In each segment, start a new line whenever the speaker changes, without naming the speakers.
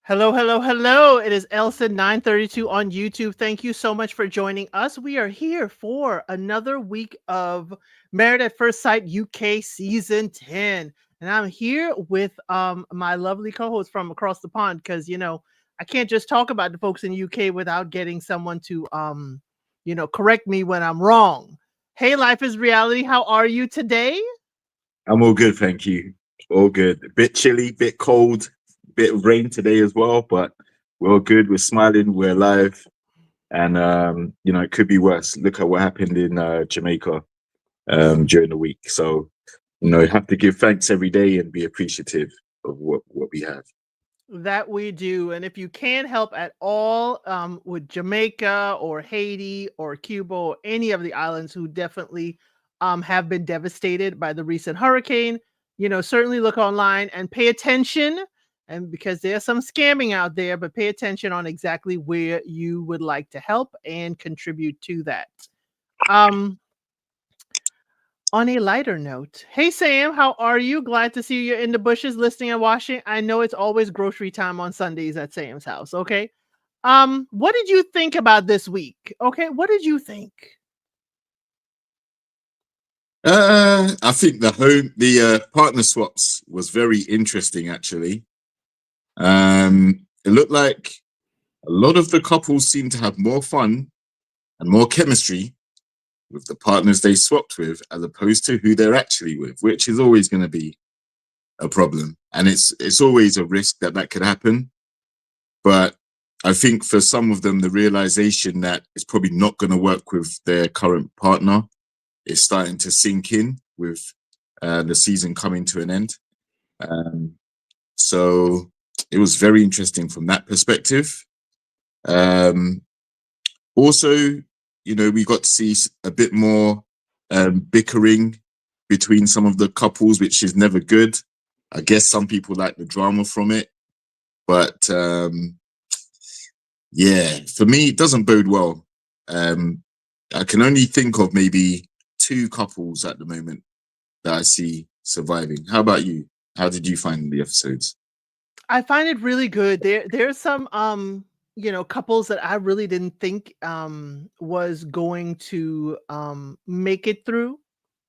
Hello, hello, hello. It is Elsa 932 on YouTube. Thank you so much for joining us. We are here for another week of Married at First Sight UK season 10. And I'm here with my lovely co-host from across the pond because I can't just talk about the folks in UK without getting someone to correct me when I'm wrong. Hey, Life is Reality. How are you today?
I'm all good, thank you. All good. A bit chilly, bit cold, bit of rain today as well, but we're all good. We're smiling, we're alive, and it could be worse. Look at what happened in Jamaica during the week. So, have to give thanks every day and be appreciative of what we have.
That we do. And if you can help at all with Jamaica or Haiti or Cuba or any of the islands who definitely have been devastated by the recent hurricane, certainly look online and pay attention. And because there's some scamming out there, but pay attention on exactly where you would like to help and contribute to that. Um, on a lighter note, hey Sam, how are you? Glad to see you in the bushes listening and watching. I know it's always grocery time on Sundays at Sam's house. Okay. What did you think about this week? Okay, what did you think?
I think the partner swaps was very interesting actually. It looked like a lot of the couples seemed to have more fun and more chemistry with the partners they swapped with as opposed to who they're actually with, which is always going to be a problem. And it's always a risk that could happen. But I think for some of them, the realization that it's probably not going to work with their current partner is starting to sink in with the season coming to an end. So it was very interesting from that perspective. Also, we got to see a bit more bickering between some of the couples, which is never good. I guess some people like the drama from it, but yeah, for me, it doesn't bode well. I can only think of maybe two couples at the moment that I see surviving. How about you? How did you find the episodes?
I find it really good. There's some couples that I really didn't think was going to make it through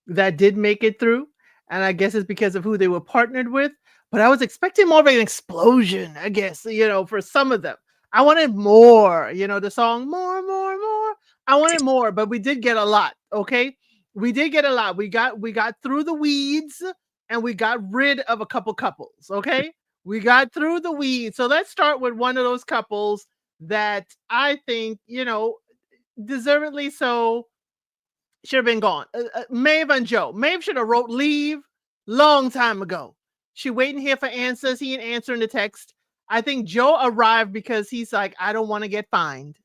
that did make it through. And I guess it's because of who they were partnered with. But I was expecting more of an explosion, I guess, for some of them. I wanted more, the song more, more, more. I wanted more, but we did get a lot. Okay. We did get a lot. We got through the weeds and we got rid of a couple couples. Okay. We got through the weeds. So let's start with one of those couples that I think, deservedly so should have been gone. Maeve and Joe. Maeve should have wrote leave long time ago. She waiting here for answers. He ain't answering the text. I think Joe arrived because he's like, I don't want to get fined.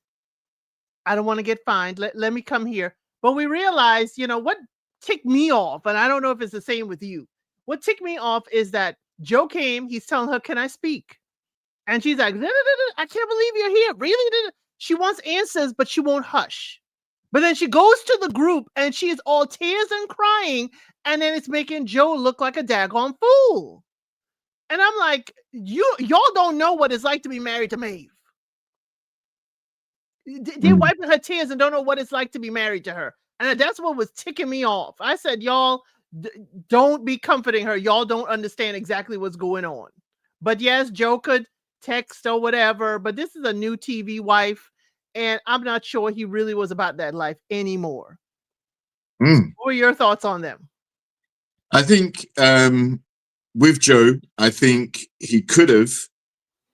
I don't want to get fined. Let me come here. But we realized, what ticked me off, and I don't know if it's the same with you. What ticked me off is that Joe came, he's telling her, can I speak? And she's like, I can't believe you're here. Really? She wants answers, but she won't hush. But then she goes to the group and she is all tears and crying. And then it's making Joe look like a daggone fool. And I'm like, y'all don't know what it's like to be married to Maeve. They're
Mm.
wiping her tears and don't know what it's like to be married to her. And that's what was ticking me off. I said, y'all don't be comforting her. Y'all don't understand exactly what's going on. But yes, Joe could text or whatever, but this is a new TV wife. And I'm not sure he really was about that life anymore.
Mm.
What were your thoughts on them?
I think with Joe, I think he could have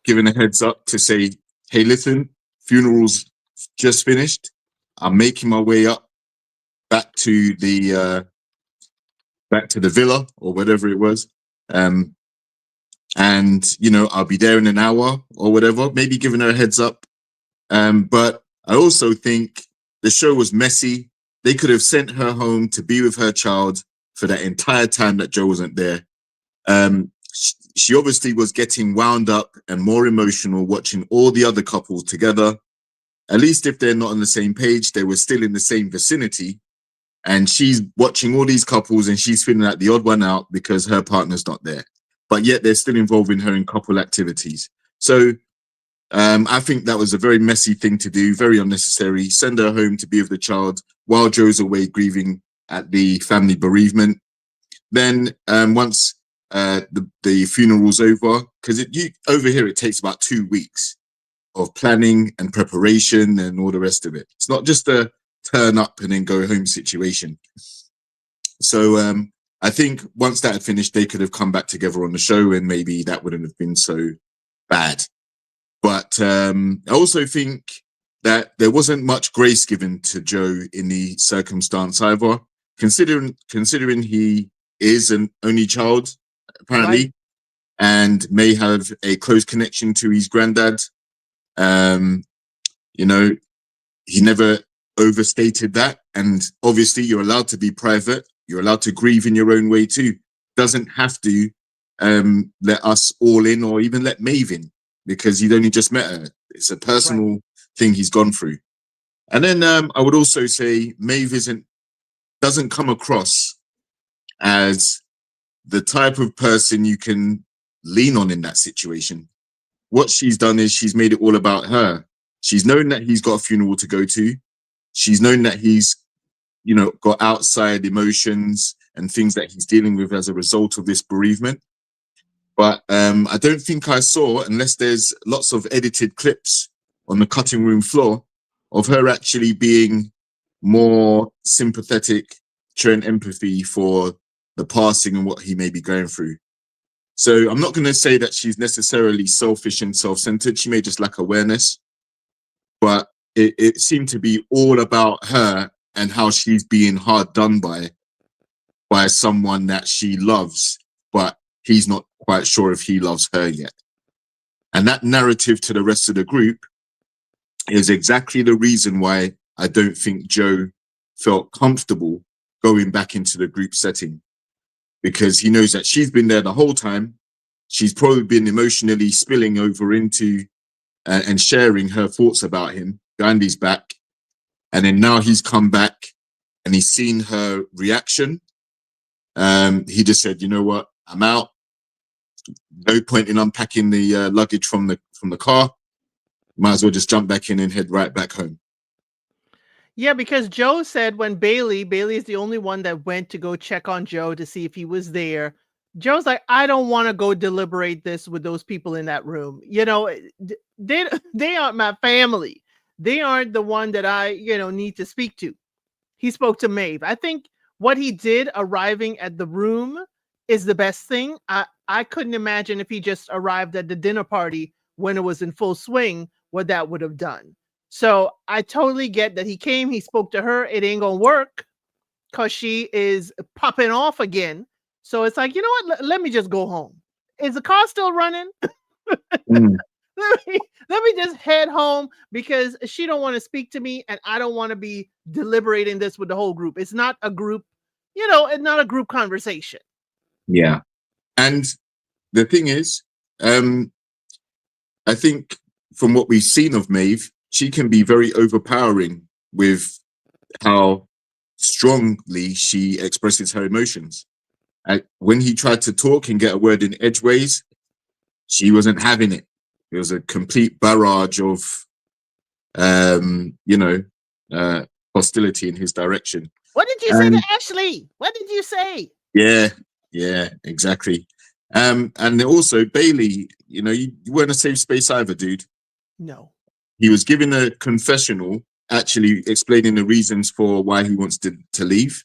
given a heads up to say, hey, listen, funeral's just finished. I'm making my way up back to the villa or whatever it was. And I'll be there in an hour or whatever, maybe giving her a heads up. But I also think the show was messy. They could have sent her home to be with her child for that entire time that Joe wasn't there. She obviously was getting wound up and more emotional watching all the other couples together. At least if they're not on the same page, they were still in the same vicinity. And she's watching all these couples and she's feeling like the odd one out because her partner's not there. But yet they're still involving her in couple activities. So I think that was a very messy thing to do, very unnecessary. Send her home to be with the child while Joe's away grieving at the family bereavement. Then once the funeral's over, because you over here it takes about 2 weeks of planning and preparation and all the rest of it. It's not just a turn up and then go home situation. So I think once that had finished, they could have come back together on the show, and maybe that wouldn't have been so bad. But I also think that there wasn't much grace given to Joe in the circumstance either, considering he is an only child apparently,
Right.
and may have a close connection to his granddad. You know, he never overstated that, and obviously you're allowed to be private. You're allowed to grieve in your own way too. Doesn't have to let us all in, or even let Maeve in, because he'd only just met her. It's a
Right.
personal thing he's gone through. And then I would also say Maeve doesn't come across as the type of person you can lean on in that situation. What she's done is she's made it all about her. She's known that he's got a funeral to go to. She's known that he's, got outside emotions and things that he's dealing with as a result of this bereavement. But I don't think I saw, unless there's lots of edited clips on the cutting room floor, of her actually being more sympathetic, showing empathy for the passing and what he may be going through. So I'm not going to say that she's necessarily selfish and self-centered. She may just lack awareness, but it seemed to be all about her and how she's being hard done by someone that she loves, but he's not quite sure if he loves her yet. And that narrative to the rest of the group is exactly the reason why I don't think Joe felt comfortable going back into the group setting, because he knows that she's been there the whole time. She's probably been emotionally spilling over into and sharing her thoughts about him behind his back. And then now he's come back and he's seen her reaction. He just said, you know what, I'm out. No point in unpacking the luggage from the car. Might as well just jump back in and head right back home.
Yeah, because Joe said when Bailey is the only one that went to go check on Joe to see if he was there. Joe's like, I don't want to go deliberate this with those people in that room. They they aren't my family. They aren't the one that I, need to speak to. He spoke to Maeve. I think what he did arriving at the room is the best thing. I couldn't imagine if he just arrived at the dinner party when it was in full swing, what that would have done. So I totally get that he came, he spoke to her. It ain't gonna work because she is popping off again. So it's like, you know what? Let me just go home. Is the car still running?
Mm.
let me just head home because she don't want to speak to me and I don't want to be deliberating this with the whole group. It's not a group, it's not a group conversation.
Yeah. And the thing is, I think from what we've seen of Maeve, she can be very overpowering with how strongly she expresses her emotions. When he tried to talk and get a word in edgeways, she wasn't having it. It was a complete barrage of, um, you know, uh, hostility in his direction.
What did you say to
And
Ashley? What did you say?
yeah, yeah, exactly. And also Bailey, you weren't a safe space either, dude.
No.
He was giving a confessional, actually explaining the reasons for why he wants to leave.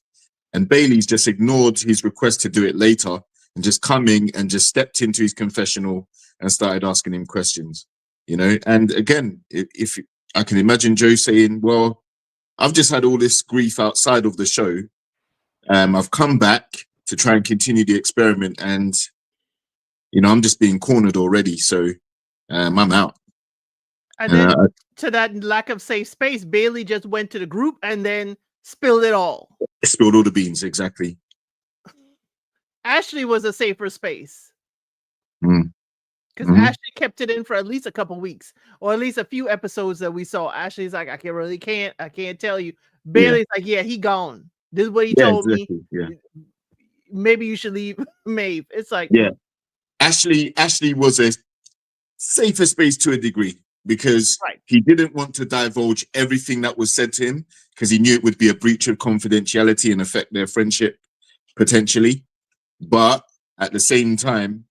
And Bailey's just ignored his request to do it later and just coming and just stepped into his confessional and started asking him questions, And again, if I can imagine Joe saying, well, I've just had all this grief outside of the show. I've come back to try and continue the experiment, and I'm just being cornered already. So I'm out.
And
And
then to that lack of safe space, Bailey just went to the group and then spilled it all.
I spilled all the beans, exactly.
Ashley was a safer space
Mm.
because
Mm-hmm.
Ashley kept it in for at least a couple weeks or at least a few episodes that we saw. Ashley's like, I can't tell you.
Yeah.
Bailey's like, yeah, he gone. This is what he
Yeah,
told me.
exactly. Yeah.
Maybe you should leave Maeve. It's like,
Yeah. Ashley was a safer space to a degree. because
Right.
he didn't want to divulge everything that was said to him because he knew it would be a breach of confidentiality and affect their friendship potentially. But at the same time,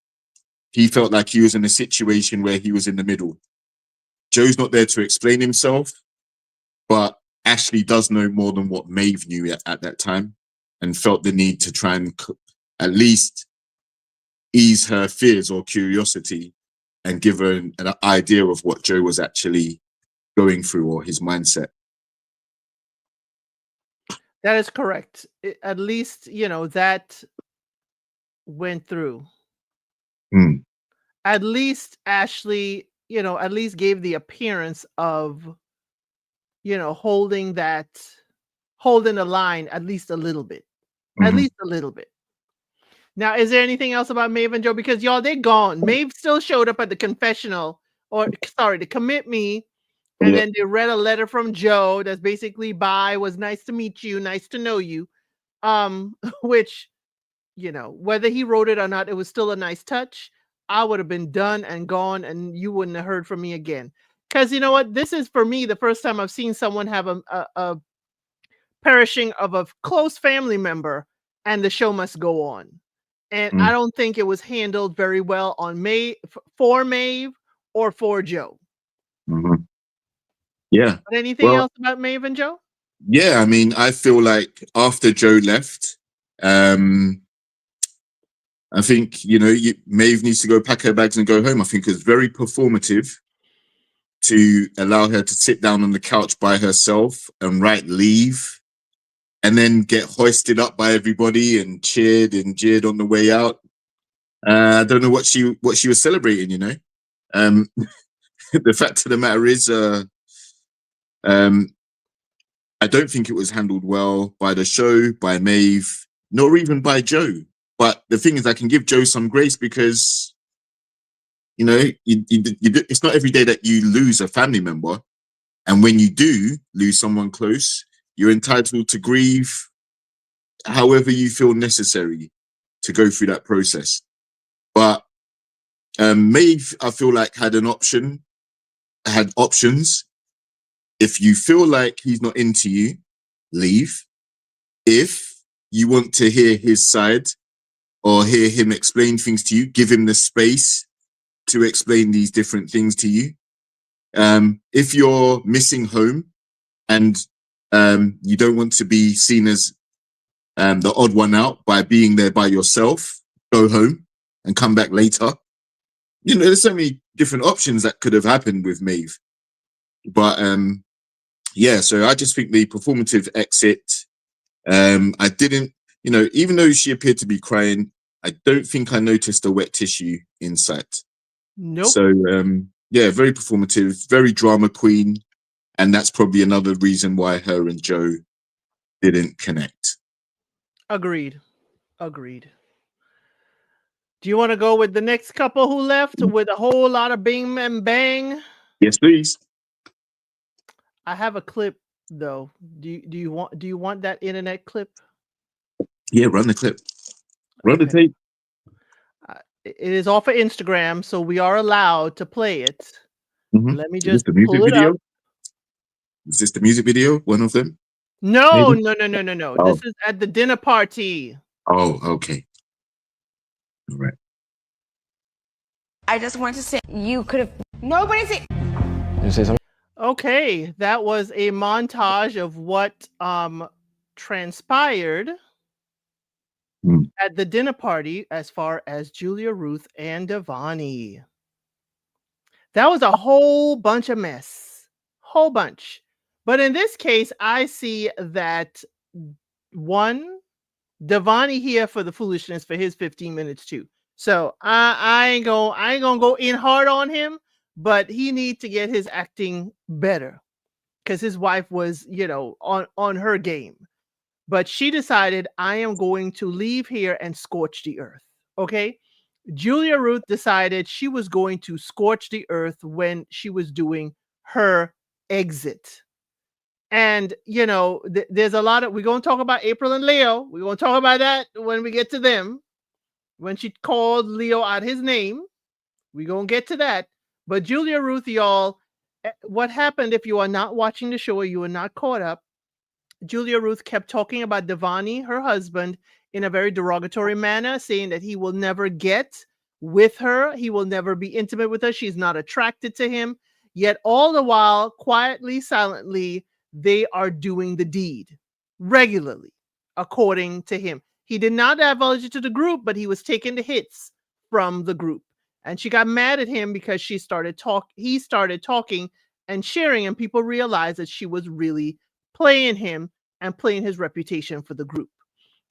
he felt like he was in a situation where he was in the middle. Joe's not there to explain himself, but Ashley does know more than what Maeve knew at that time, and felt the need to try and at least ease her fears or curiosity and give her an idea of what Joe was actually going through or his mindset.
That is correct. At least, that went through.
Mm,
At least Ashley, at least gave the appearance of, holding the line at least a little bit. At
mhm.
least a little bit. Now, is there anything else about Maeve and Joe? Because y'all, they're gone. Maeve still showed up at the confessional, or sorry, to commit me. And
Yeah.
then they read a letter from Joe that's basically, bye, was nice to meet you, nice to know you. Which, whether he wrote it or not, it was still a nice touch. I would have been done and gone, and you wouldn't have heard from me again. Because you know what? This is for me the first time I've seen someone have a perishing of a close family member, and the show must go on. And I
Mm,
don't think it was handled very well on for Maeve or for Joe.
mhm. Yeah.
But anything
Well,
else about Maeve and Joe?
yeah, I mean, I feel like after Joe left, um, I think, Maeve needs to go pack her bags and go home. I think it's very performative to allow her to sit down on the couch by herself and write leave and then get hoisted up by everybody and cheered and jeered on the way out. I don't know what she was celebrating. Um, the fact of the matter is, um, I don't think it was handled well by the show, by Maeve, nor even by Joe. But the thing is, I can give Joe some grace because it's not every day that you lose a family member, and when you do lose someone close, you're entitled to grieve however you feel necessary to go through that process. But Maeve, I feel like had options. If you feel like he's not into you, leave. If you want to hear his side or hear him explain things to you, give him the space to explain these different things to you. If you're missing home and you don't want to be seen as the odd one out by being there by yourself, go home and come back later. There's so many different options that could have happened with Maeve. But yeah, so I just think the performative exit, I didn't, even though she appeared to be crying, I don't think I noticed a wet tissue in sight.
Nope.
So yeah, very performative, very drama queen. And that's probably another reason why her and Joe didn't connect.
Agreed. Agreed. Do you want to go with the next couple who left with a whole lot of bing and bang?
Yes, please.
I have a clip though. Do you want that internet clip?
Yeah, run the clip. Run the
Okay.
tape.
It is off of Instagram, so we are allowed to play it.
Mhm.
Let me
Is this
just
the music
pull it up.
video? Is this the music video? One of them?
No,
Maybe?
no, no, no, no, no. This
Oh,
is at the dinner party.
oh, okay. All right.
I just want to say you could have. Nobody say.
You say something?
Okay, that was a montage of what transpired
Mm,
at the dinner party as far as Julia Ruth and Devani. That was a whole bunch of mess. Whole bunch. But in this case, I see that one, Devani here for the foolishness for his 15 minutes too. So I ain't gonna go in hard on him, but he needs to get his acting better because his wife was, on her game. But she decided, I am going to leave here and scorch the earth. Okay. Julia Ruth decided she was going to scorch the earth when she was doing her exit. And, there's a lot of, we're going to talk about April and Leo. We're going to talk about that when we get to them. When she called Leo out his name, we're going to get to that. But Julia Ruth, y'all, what happened, if you are not watching the show or you are not caught up, Julia Ruth kept talking about Devani, her husband, in a very derogatory manner, saying that he will never get with her. He will never be intimate with her. She's not attracted to him. Yet all the while, quietly, silently, they are doing the deed regularly, according to him. He did not divulge it to the group, but he was taking the hits from the group. And she got mad at him because he started talking and sharing, and people realized that she was really playing him and playing his reputation for the group.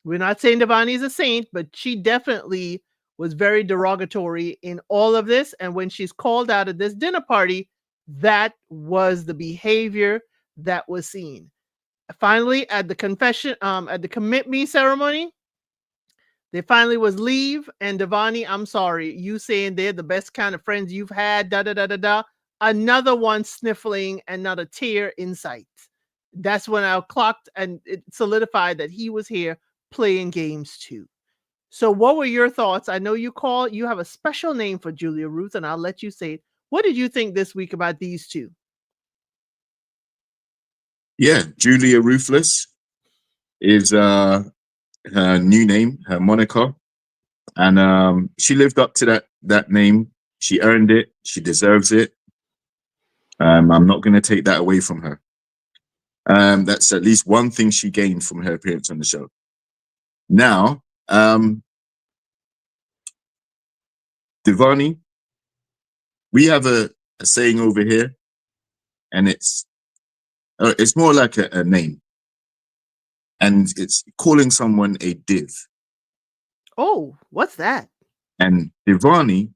We're not saying Devani is a saint, but she definitely was very derogatory in all of this. And when she's called out at this dinner party, that was the behavior that was seen. Finally, at the commit me ceremony, there finally was leave, and Devani, I'm sorry, you saying they're the best kind of friends you've had, da da da da da. Another one sniffling and not a tear in sight. That's when I clocked and it solidified that he was here playing games too. So what were your thoughts? I know you have a special name for Julia Ruth, and I'll let you say it. What did you think this week about these two?
Yeah, Julia Ruthless is her new name, her moniker, and she lived up to that name. She earned it. She deserves it. I'm not going to take that away from her. That's at least one thing she gained from her appearance on the show. Now, Devani, we have a saying over here, and it's more like a name, and it's calling someone a div.
Oh, what's that?
And Devani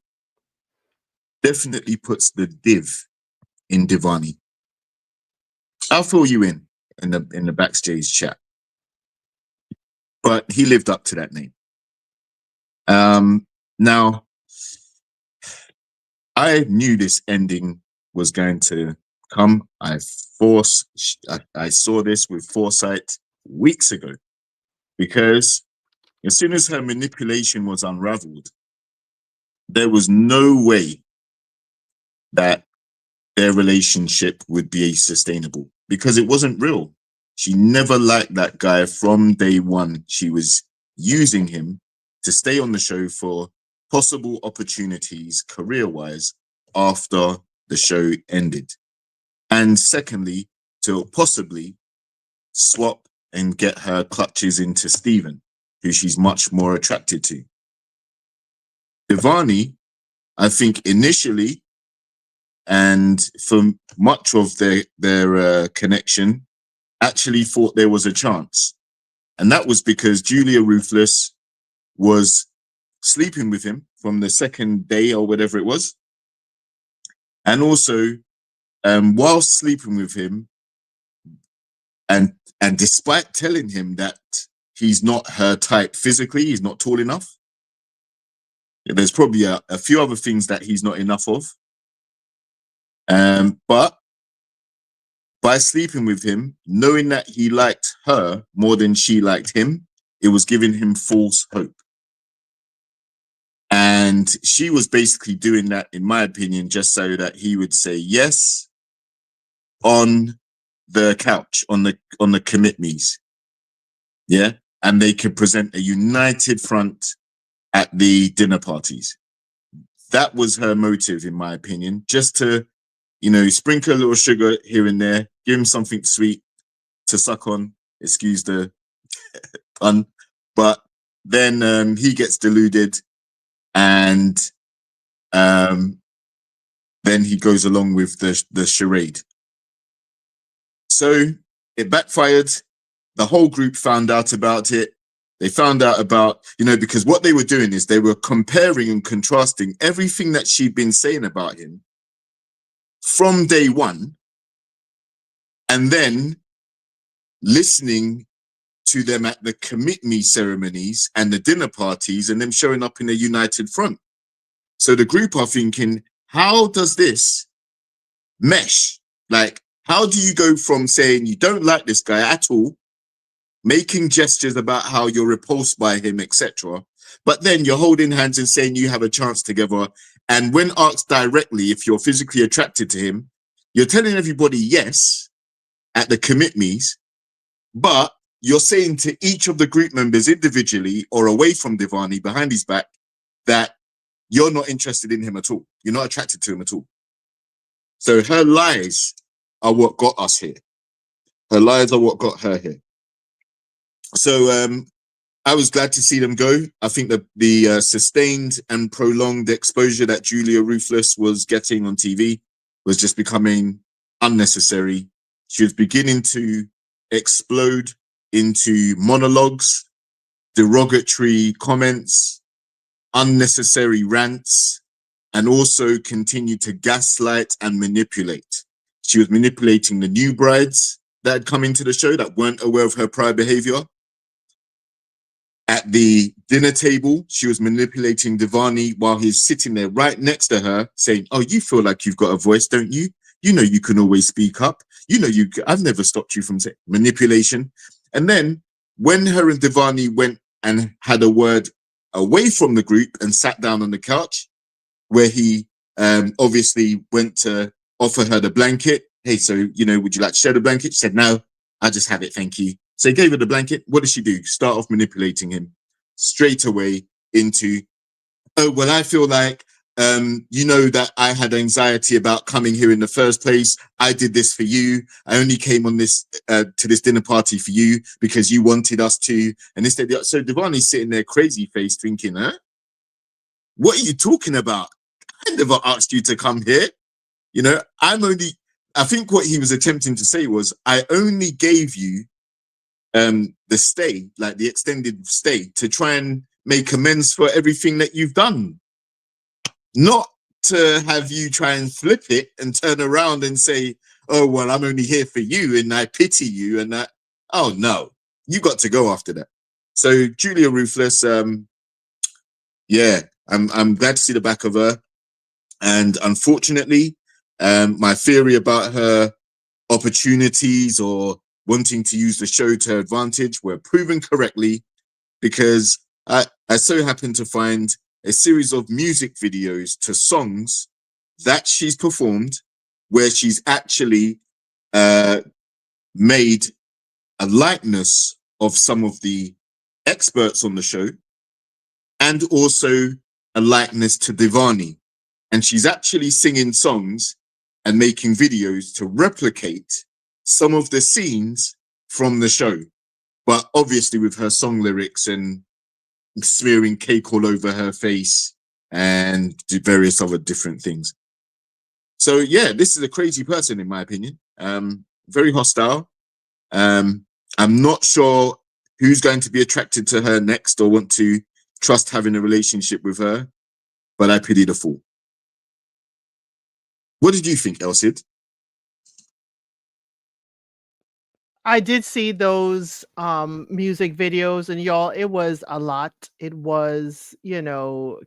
definitely puts the div in Devani. I'll fill you in the backstage chat, but he lived up to that name. Now, I knew this ending was going to come. I saw this with foresight weeks ago, because as soon as her manipulation was unraveled, there was no way that their relationship would be sustainable, because it wasn't real. She never liked that guy from day one. She was using him to stay on the show for possible opportunities career-wise after the show ended. And secondly, to possibly swap and get her clutches into Steven, who she's much more attracted to. Devani, I think initially, and for much of their connection, actually thought there was a chance. And that was because Julia Ruthless was sleeping with him from the second day or whatever it was. And also, whilst sleeping with him, and despite telling him that he's not her type physically, he's not tall enough, there's probably a few other things that he's not enough of. But by sleeping with him, knowing that he liked her more than she liked him, it was giving him false hope. And she was basically doing that, in my opinion, just so that he would say yes on the couch, on the commit me's. Yeah. And they could present a united front at the dinner parties. That was her motive, in my opinion, just to, sprinkle a little sugar here and there, give him something sweet to suck on, excuse the pun. But then he gets deluded, and then he goes along with the charade. So it backfired. The whole group found out about it. They found out about, because what they were doing is they were comparing and contrasting everything that she'd been saying about him from day one, and then listening to them at the commit me ceremonies and the dinner parties, and them showing up in a united front. So the group are thinking, how does this mesh? Like, how do you go from saying you don't like this guy at all, making gestures about how you're repulsed by him, etc., but then you're holding hands and saying you have a chance together, and when asked directly if you're physically attracted to him, You're telling everybody yes at the commit me's, but you're saying to each of the group members individually or away from Divani behind his back that you're not interested in him at all. You're not attracted to him at all. So her lies are what got us here. Her lies are what got her here. So I was glad to see them go. I think that the sustained and prolonged exposure that Julia Ruthless was getting on TV was just becoming unnecessary. She was beginning to explode into monologues, derogatory comments, unnecessary rants, and also continued to gaslight and manipulate. She was manipulating the new brides that had come into the show that weren't aware of her prior behavior. At the dinner table, she was manipulating Divani while he's sitting there right next to her saying, oh, you feel like you've got a voice, don't you? You know you can always speak up. You know I've never stopped you from manipulation. And then when her and Divani went and had a word away from the group and sat down on the couch, where he obviously went to offer her the blanket. Hey, so, would you like to share the blanket? She said, no, I just have it, thank you. So he gave her the blanket. What does she do? Start off manipulating him straight away into, oh, well, I feel like, that I had anxiety about coming here in the first place. I did this for you. I only came on this to this dinner party for you because you wanted us to. And instead, so Divani's sitting there crazy face thinking, huh? What are you talking about? I never asked you to come here. I think what he was attempting to say was, I only gave you the stay, like the extended stay, to try and make amends for everything that you've done. Not to have you try and flip it and turn around and say, oh, well, I'm only here for you and I pity you and that. Oh, no, you got to go after that. So Julia Ruthless, yeah, I'm glad to see the back of her. And unfortunately, my theory about her opportunities or wanting to use the show to her advantage were proven correctly, because I so happened to find a series of music videos to songs that she's performed where she's actually made a likeness of some of the experts on the show and also a likeness to Divani. And she's actually singing songs and making videos to replicate some of the scenes from the show, but obviously with her song lyrics and smearing cake all over her face and various other different things. So yeah, this is a crazy person in my opinion. Very hostile. I'm not sure who's going to be attracted to her next or want to trust having a relationship with her, but I pity the fool. What did you think, Elsid?
I did see those music videos, and y'all, it was a lot. It was, campy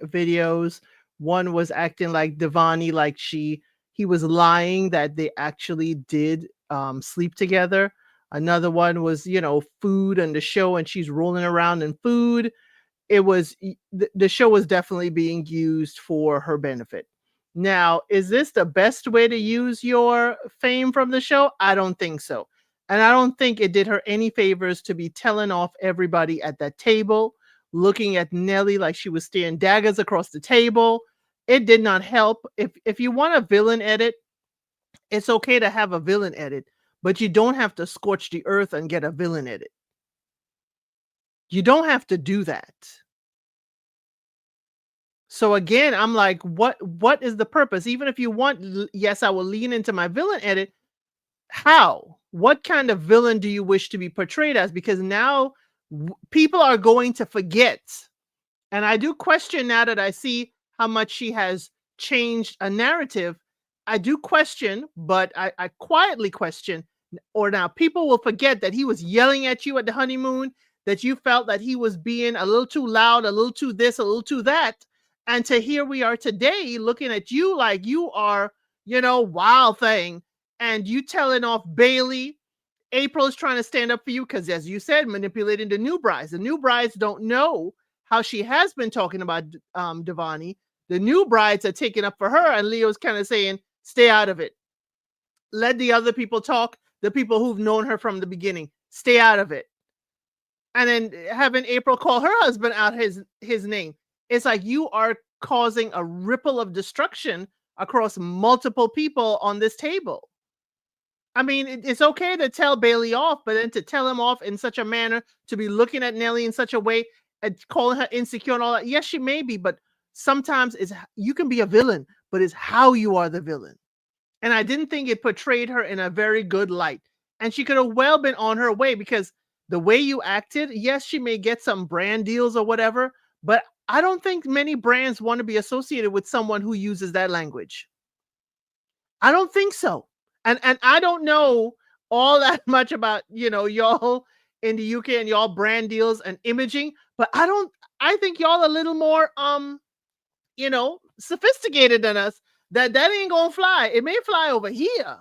videos. One was acting like Divani, like he was lying that they actually did sleep together. Another one was, food and the show, and she's rolling around in food. It was the show was definitely being used for her benefit. Now, is this the best way to use your fame from the show? I don't think so. And I don't think it did her any favors to be telling off everybody at that table, looking at Nelly like she was staring daggers across the table. It did not help. If you want a villain edit, it's okay to have a villain edit, but you don't have to scorch the earth and get a villain edit. You don't have to do that. So again, I'm like, what is the purpose? Even if you want, yes, I will lean into my villain edit. How? What kind of villain do you wish to be portrayed as? Because now people are going to forget. And I do question, now that I see how much she has changed a narrative, I do question, but I quietly question, or now people will forget that he was yelling at you at the honeymoon, that you felt that he was being a little too loud, a little too this, a little too that. And to here we are today looking at you like you are, wild thing. And you telling off Bailey. April is trying to stand up for you because, as you said, manipulating the new brides. The new brides don't know how she has been talking about Divani. The new brides are taking up for her, and Leo's kind of saying, Stay out of it. Let the other people talk, the people who've known her from the beginning. Stay out of it. And then having April call her husband out his name. It's like you are causing a ripple of destruction across multiple people on this table. I mean, it's okay to tell Bailey off, but then to tell him off in such a manner, to be looking at Nelly in such a way and calling her insecure and all that. Yes, she may be, but sometimes you can be a villain, but it's how you are the villain. And I didn't think it portrayed her in a very good light. And she could have well been on her way, because the way you acted, yes, she may get some brand deals or whatever, but I don't think many brands want to be associated with someone who uses that language. I don't think so. And I don't know all that much about, y'all in the UK and y'all brand deals and imaging, but I think y'all a little more sophisticated than us. That ain't gonna fly. It may fly over here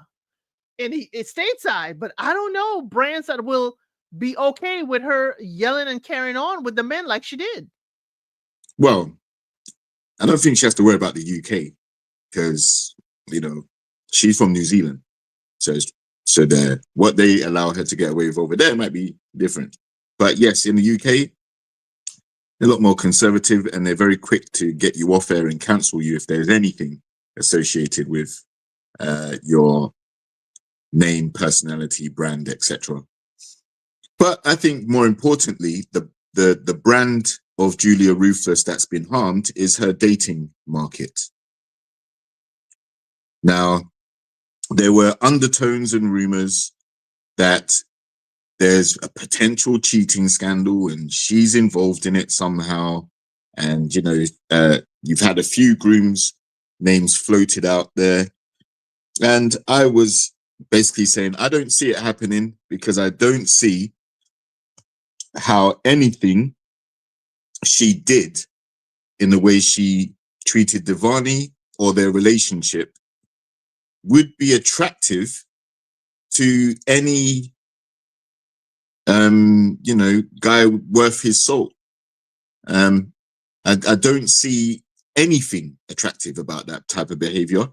it's stateside, but I don't know brands that will be okay with her yelling and carrying on with the men like she did.
Well, I don't think she has to worry about the UK because she's from New Zealand, so what they allow her to get away with over there might be different. But yes, in the UK, they're a lot more conservative, and they're very quick to get you off air and cancel you if there's anything associated with your name, personality, brand, etc. But I think more importantly, the brand of Julia Ruthless that's been harmed is her dating market. Now, there were undertones and rumors that there's a potential cheating scandal and she's involved in it somehow. And, you've had a few grooms' names floated out there. And I was basically saying, I don't see it happening, because I don't see how anything she did in the way she treated Devani or their relationship would be attractive to any guy worth his salt. I don't see anything attractive about that type of behavior.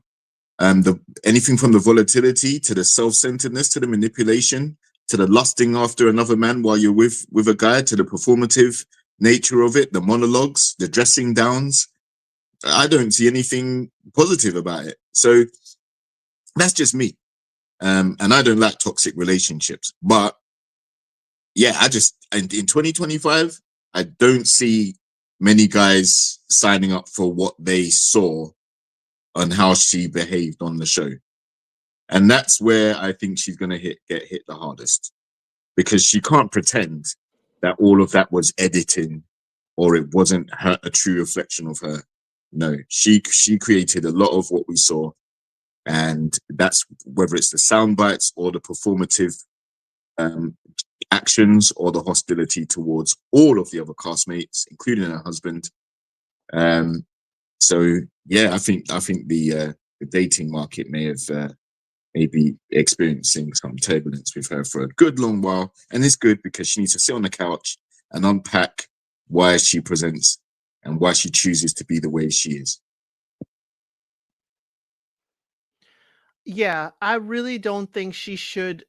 Anything from the volatility to the self-centeredness to the manipulation to the lusting after another man while you're with a guy, to the performative nature of it, the monologues, the dressing downs. I don't see anything positive about it. So that's just me. And I don't like toxic relationships. But yeah, in 2025, I don't see many guys signing up for what they saw on how she behaved on the show. And that's where I think she's going to get hit the hardest, because she can't pretend that all of that was editing or it wasn't a true reflection of her. No, she created a lot of what we saw. And that's whether it's the sound bites or the performative actions or the hostility towards all of the other castmates, including her husband. So yeah, I think the dating market may have maybe experiencing some turbulence with her for a good long while, and it's good because she needs to sit on the couch and unpack why she presents and why she chooses to be the way she is.
Yeah, I really don't think she should.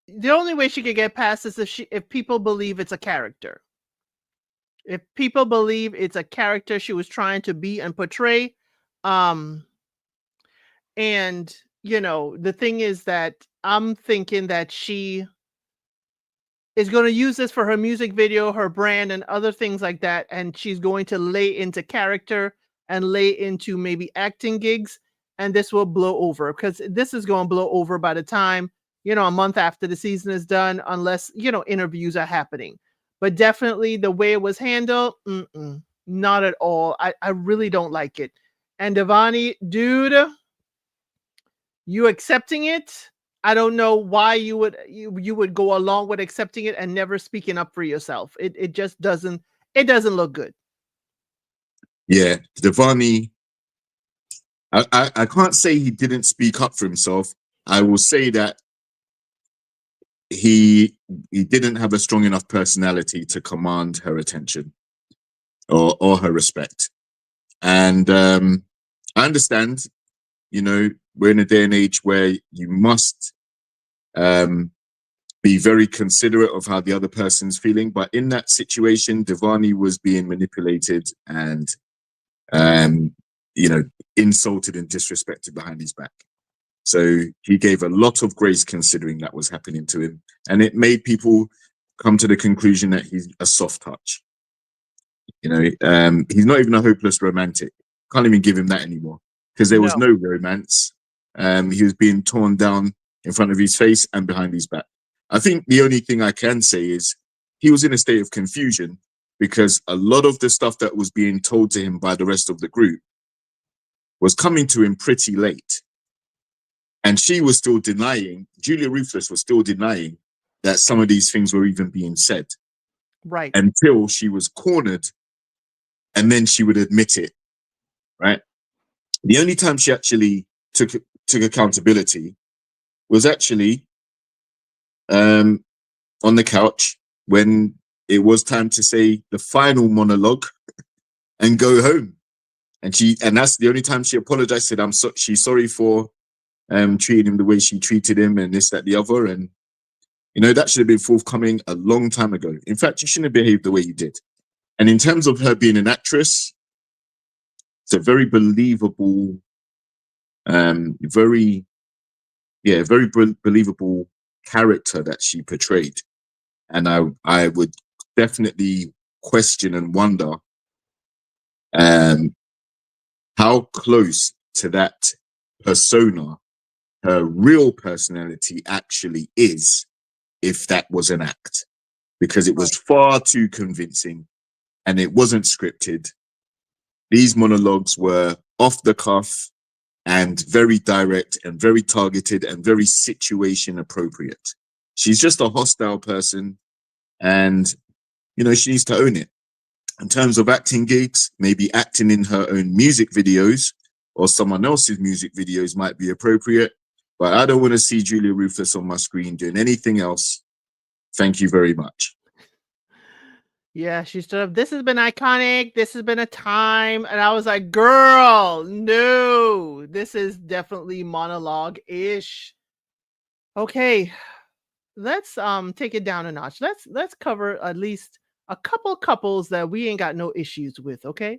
The only way she could get past is if people believe it's a character. If people believe it's a character she was trying to be and portray, and the thing is that I'm thinking that she is going to use this for her music video, her brand, and other things like that, and she's going to lay into character and lay into maybe acting gigs, and this will blow over, because this is going to blow over by the time a month after the season is done, unless interviews are happening. But definitely the way it was handled, not at all. I really don't like it. And Devani, dude, you accepting it? I don't know why you would go along with accepting it and never speaking up for yourself. It just doesn't look good.
Yeah, Devani, I can't say he didn't speak up for himself. I will say that he didn't have a strong enough personality to command her attention or her respect. And I understand You know, we're in a day and age where you must be very considerate of how the other person's feeling. But in that situation, Devani was being manipulated and, you know, insulted and disrespected behind his back. So he gave a lot of grace considering that was happening to him. And it made people come to the conclusion that he's a soft touch. You know, he's not even a hopeless romantic. Can't even give him that anymore because there was
No.
no romance. He was being torn down in front of his face and behind his back. I think the only thing I can say is he was in a state of confusion because a lot of the stuff that was being told to him by the rest of the group was coming to him pretty late. And she was still denying, Julia Ruthless was still denying that some of these things were even being said.
Right.
Until she was cornered, and then she would admit it, right? The only time she actually took accountability was actually on the couch when it was time to say the final monologue and go home. And that's the only time she apologized, said she's sorry for treating him the way she treated him and this, that, the other. And, you know, that should have been forthcoming a long time ago. In fact, you shouldn't have behaved the way you did. And in terms of her being an actress, it's a very believable, very believable character that she portrayed. And I would definitely question and wonder how close to that persona her real personality actually is, if that was an act, because it was far too convincing and it wasn't scripted. These monologues were off the cuff and very direct and very targeted and very situation appropriate. She's just a hostile person and, you know, she needs to own it. In terms of acting gigs, maybe acting in her own music videos or someone else's music videos might be appropriate. But I don't want to see Julia Ruthless on my screen doing anything else. Thank you very much.
Yeah, she stood up. This has been iconic. This has been a time. And I was like, girl, no, this is definitely monologue-ish. Okay, let's take it down a notch. Let's cover at least a couple couples that we ain't got no issues with, okay?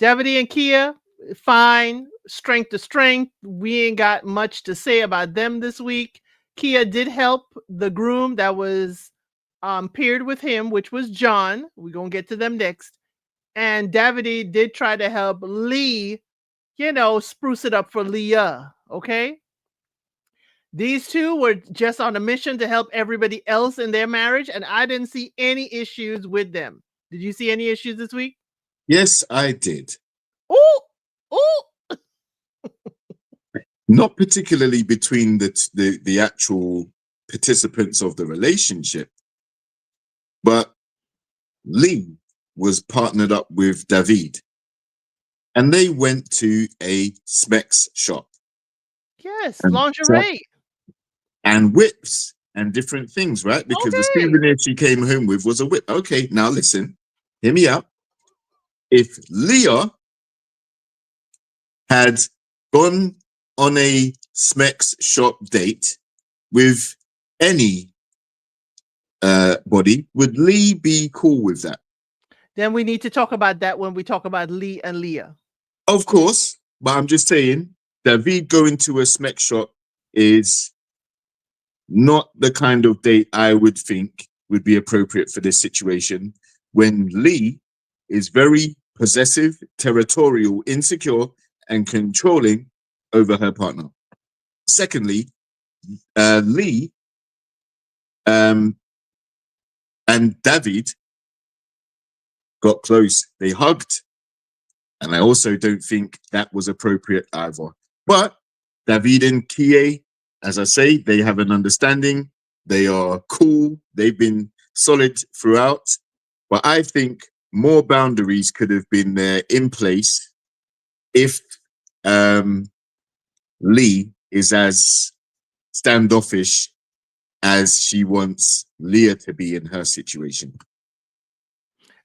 Davide and Kia, fine, strength to strength. We ain't got much to say about them this week. Kia did help the groom that was paired with him, which was John. We're gonna get to them next. And Davide did try to help Lee, you know, spruce it up for Leah, okay? These two were just on a mission to help everybody else in their marriage, and I didn't see any issues with them. Did you see any issues this week?
Yes, I did.
Ooh, ooh.
Not particularly between the actual participants of the relationship, but Lee was partnered up with David, and they went to a Smex shop.
Yes,
And
lingerie.
and whips and different things, right? Because the
Okay.
souvenir she came home with was a whip. Okay, now listen, hear me out. If Leah had gone on a Smex shop date with any body, would Lee be cool with that?
Then we need to talk about that when we talk about Lee and Leah.
Of course, but I'm just saying, David going to a Smex shop is not the kind of date I would think would be appropriate for this situation when Lee is very possessive, territorial, insecure, and controlling over her partner. Secondly, Lee and David got close. They hugged. And I also don't think that was appropriate either. But David and Kie, as I say, they have an understanding. They are cool. They've been solid throughout. But I think more boundaries could have been there in place if Lee is as standoffish as she wants Leah to be in her situation.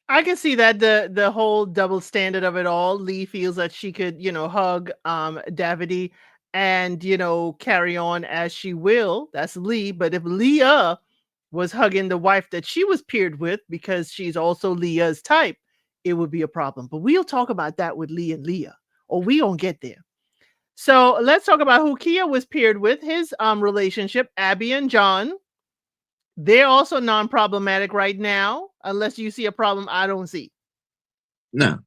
I can see that the whole double standard of it all. Lee feels that she could, hug Davide and carry on as she will. That's Lee. But if Leah was hugging the wife that she was paired with because she's also Leah's type, it would be a problem. But we'll talk about that with Lee and Leah, or we don't get there. So let's talk about who Kia was paired with. His relationship, Abby and John. They're also non-problematic right now, unless you see a problem I don't see.
No.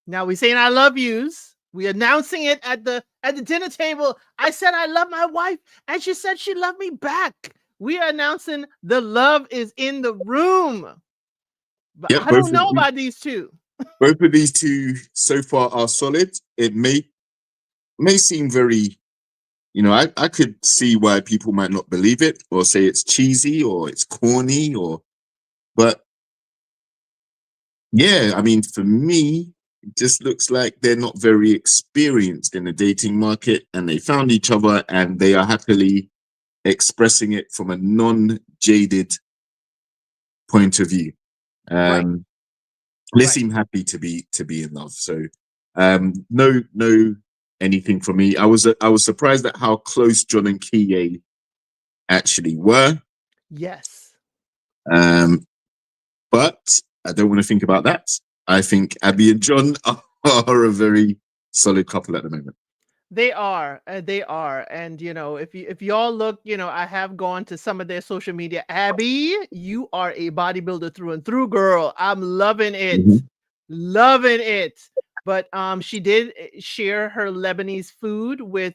Now we saying I love yous. We announcing it at the dinner table. I said I love my wife, and she said she loved me back. We are announcing the love is in the room. But
Yeah,
I don't know about these two.
Both of these two so far are solid. It may seem very, I could see why people might not believe it or say it's cheesy or it's corny but yeah, I mean, for me, it just looks like they're not very experienced in the dating market, and they found each other and they are happily expressing it from a non-jaded point of view.
Right.
They seem happy to be in love. So no anything for me. I was surprised at how close John and Kie actually were.
Yes.
But I don't want to think about that. I think Abby and John are a very solid couple at the moment.
They are, and if y'all look, I have gone to some of their social media. Abby, you are a bodybuilder through and through, girl. I'm loving it, loving it. But she did share her Lebanese food with.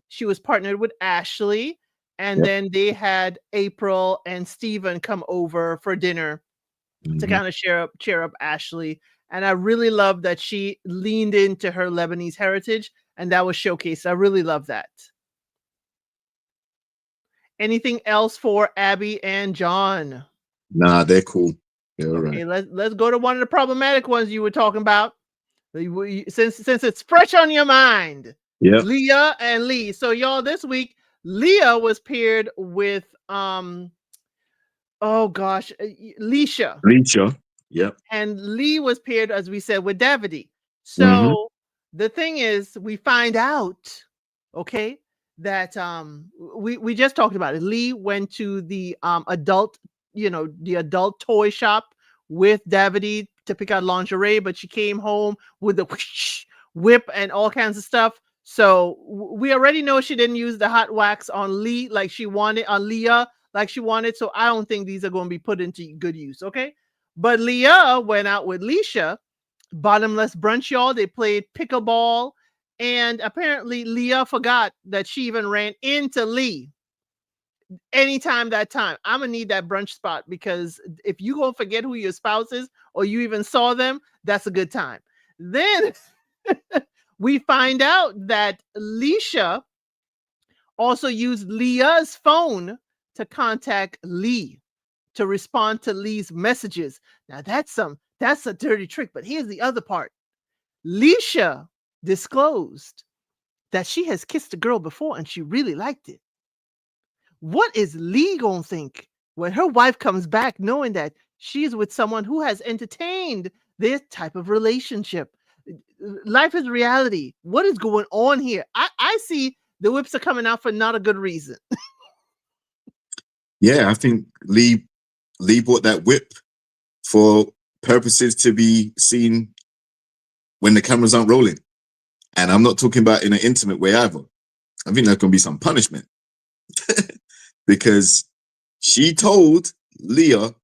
She was partnered with Ashley, and then they had April and Steven come over for dinner to kind of cheer up Ashley. And I really love that she leaned into her Lebanese heritage, and that was showcased. I really love that. Anything else for Abby and John?
Nah, they're cool. They're all
Okay,
right.
let's go to one of the problematic ones you were talking about. Since it's fresh on your mind.
Yeah.
Leah and Lee. So y'all, this week Leah was paired with oh gosh, Leisha.
Yep.
And Lee was paired, as we said, with Davide. So the thing is, we find out, okay, that we just talked about it. Lee went to the adult, the adult toy shop with Davide to pick out lingerie, but she came home with the whip and all kinds of stuff. So we already know she didn't use the hot wax on Lee like she wanted, on Leah like she wanted. So I don't think these are going to be put into good use, okay? But Leah went out with Leisha, bottomless brunch, y'all. They played pickleball, and apparently Leah forgot that she even ran into Lee. Anytime that time, I'm gonna need that brunch spot, because if you gonna forget who your spouse is or you even saw them, that's a good time. Then we find out that Leisha also used Leah's phone to contact Lee, to respond to Lee's messages. Now that's a dirty trick, but here's the other part. Leisha disclosed that she has kissed a girl before and she really liked it. What is Lee gonna think when her wife comes back knowing that she's with someone who has entertained this type of relationship? Life is reality. What is going on here? I see the whips are coming out for not a good reason.
Yeah, I think Lee bought that whip for purposes to be seen when the cameras aren't rolling. And I'm not talking about in an intimate way either. I think there's going to be some punishment. Because she told Leah,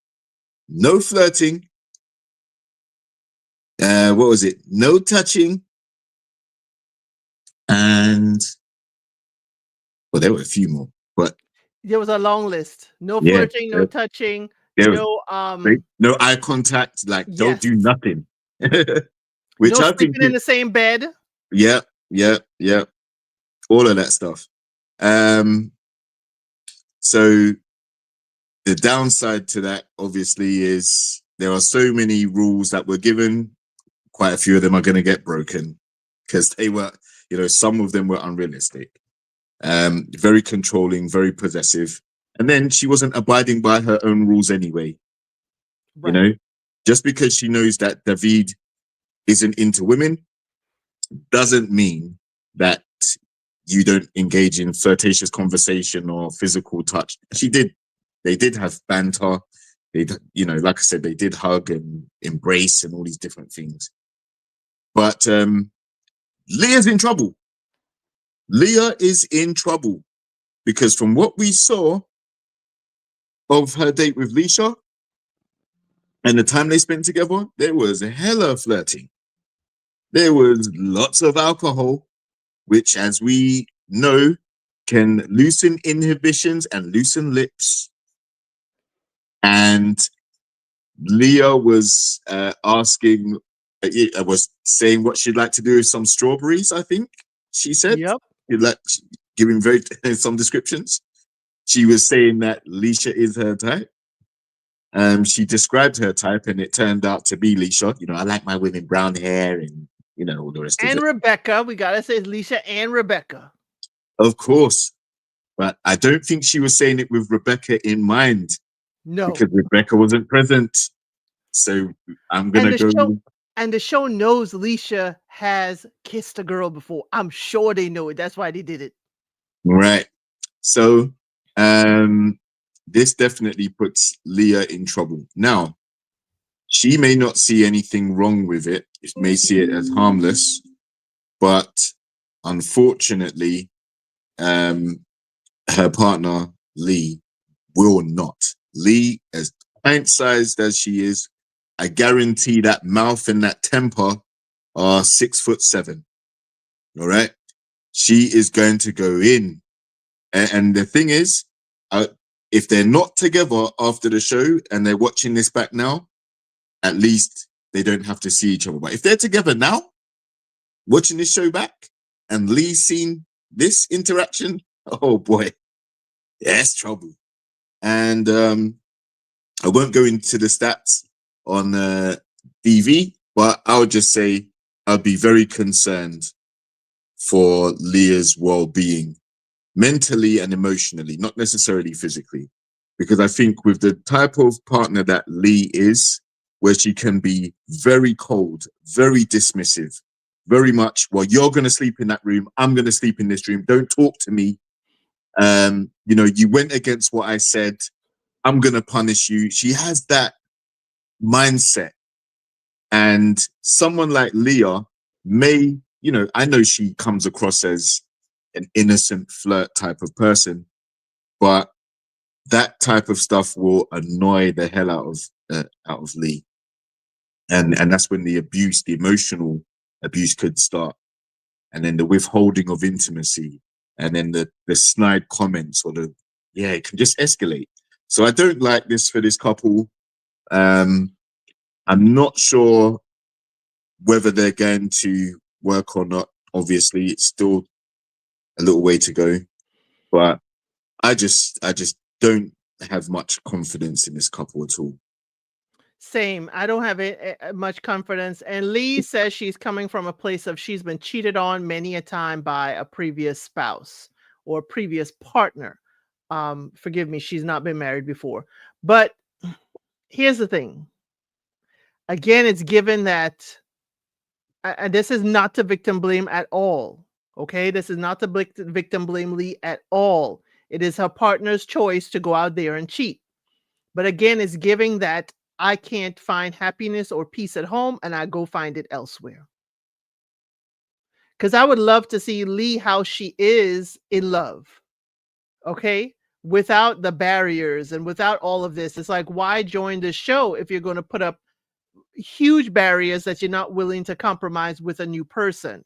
no flirting. What was it? No touching. And, well, there were a few more, but
there was a long list. No flirting, no touching, no
eye contact, like don't do nothing.
Which no sleeping in the same bed.
Yeah. All of that stuff. So the downside to that, obviously, is there are so many rules that were given. Quite a few of them are going to get broken because they were, some of them were unrealistic. Very controlling, very possessive. And then she wasn't abiding by her own rules anyway. Right. Just because she knows that David isn't into women doesn't mean that you don't engage in flirtatious conversation or physical touch. They did have banter. They, like I said, they did hug and embrace and all these different things. But Leah's in trouble. Leah is in trouble because from what we saw of her date with Leisha and the time they spent together, there was a hella flirting. There was lots of alcohol, which, as we know, can loosen inhibitions and loosen lips. And Leah was was saying what she'd like to do with some strawberries, I think she said.
Yep.
She'd like giving very some descriptions. She was saying that Leisha is her type. She described her type, and it turned out to be Leisha. I like my women brown hair and all the rest of
And
it.
Rebecca, we gotta say Leisha and Rebecca.
Of course. But I don't think she was saying it with Rebecca in mind.
No.
Because Rebecca wasn't present. So I'm gonna go.
And the show knows Leisha has kissed a girl before. I'm sure they know it. That's why they did it.
Right. So this definitely puts Leah in trouble. Now, she may not see anything wrong with it. She may see it as harmless, but unfortunately, her partner Lee will not. Lee, as pint-sized as she is, I guarantee that mouth and that temper are 6'7". All right, she is going to go in, and the thing is, if they're not together after the show and they're watching this back now, at least they don't have to see each other. But if they're together now, watching this show back, and Lee's seen this interaction, oh boy, yeah, it's trouble. And I won't go into the stats on DV, but I'll just say I'll be very concerned for Leah's well-being, mentally and emotionally, not necessarily physically. Because I think with the type of partner that Lee is, where she can be very cold, very dismissive, very much, well, you're going to sleep in that room, I'm going to sleep in this room, don't talk to me. You went against what I said, I'm going to punish you. She has that mindset. And someone like Leah may, I know she comes across as an innocent flirt type of person, but that type of stuff will annoy the hell out of Lee. And that's when the emotional abuse could start. And then the withholding of intimacy, and then the snide comments, or it can just escalate. So I don't like this for this couple. I'm not sure whether they're going to work or not. Obviously, it's still a little way to go, but I just don't have much confidence in this couple at all.
Same. I don't have much confidence. And Lee says she's coming from a place of she's been cheated on many a time by a previous spouse or previous partner. Forgive me, she's not been married before. But here's the thing. Again, it's given that, and this is not to victim blame at all. Okay, this is not to victim blame Lee at all. It is her partner's choice to go out there and cheat. But again, it's giving that I can't find happiness or peace at home, and I go find it elsewhere. Because I would love to see Lee how she is in love. Okay, without the barriers and without all of this. It's like, why join this show if you're going to put up huge barriers that you're not willing to compromise with a new person?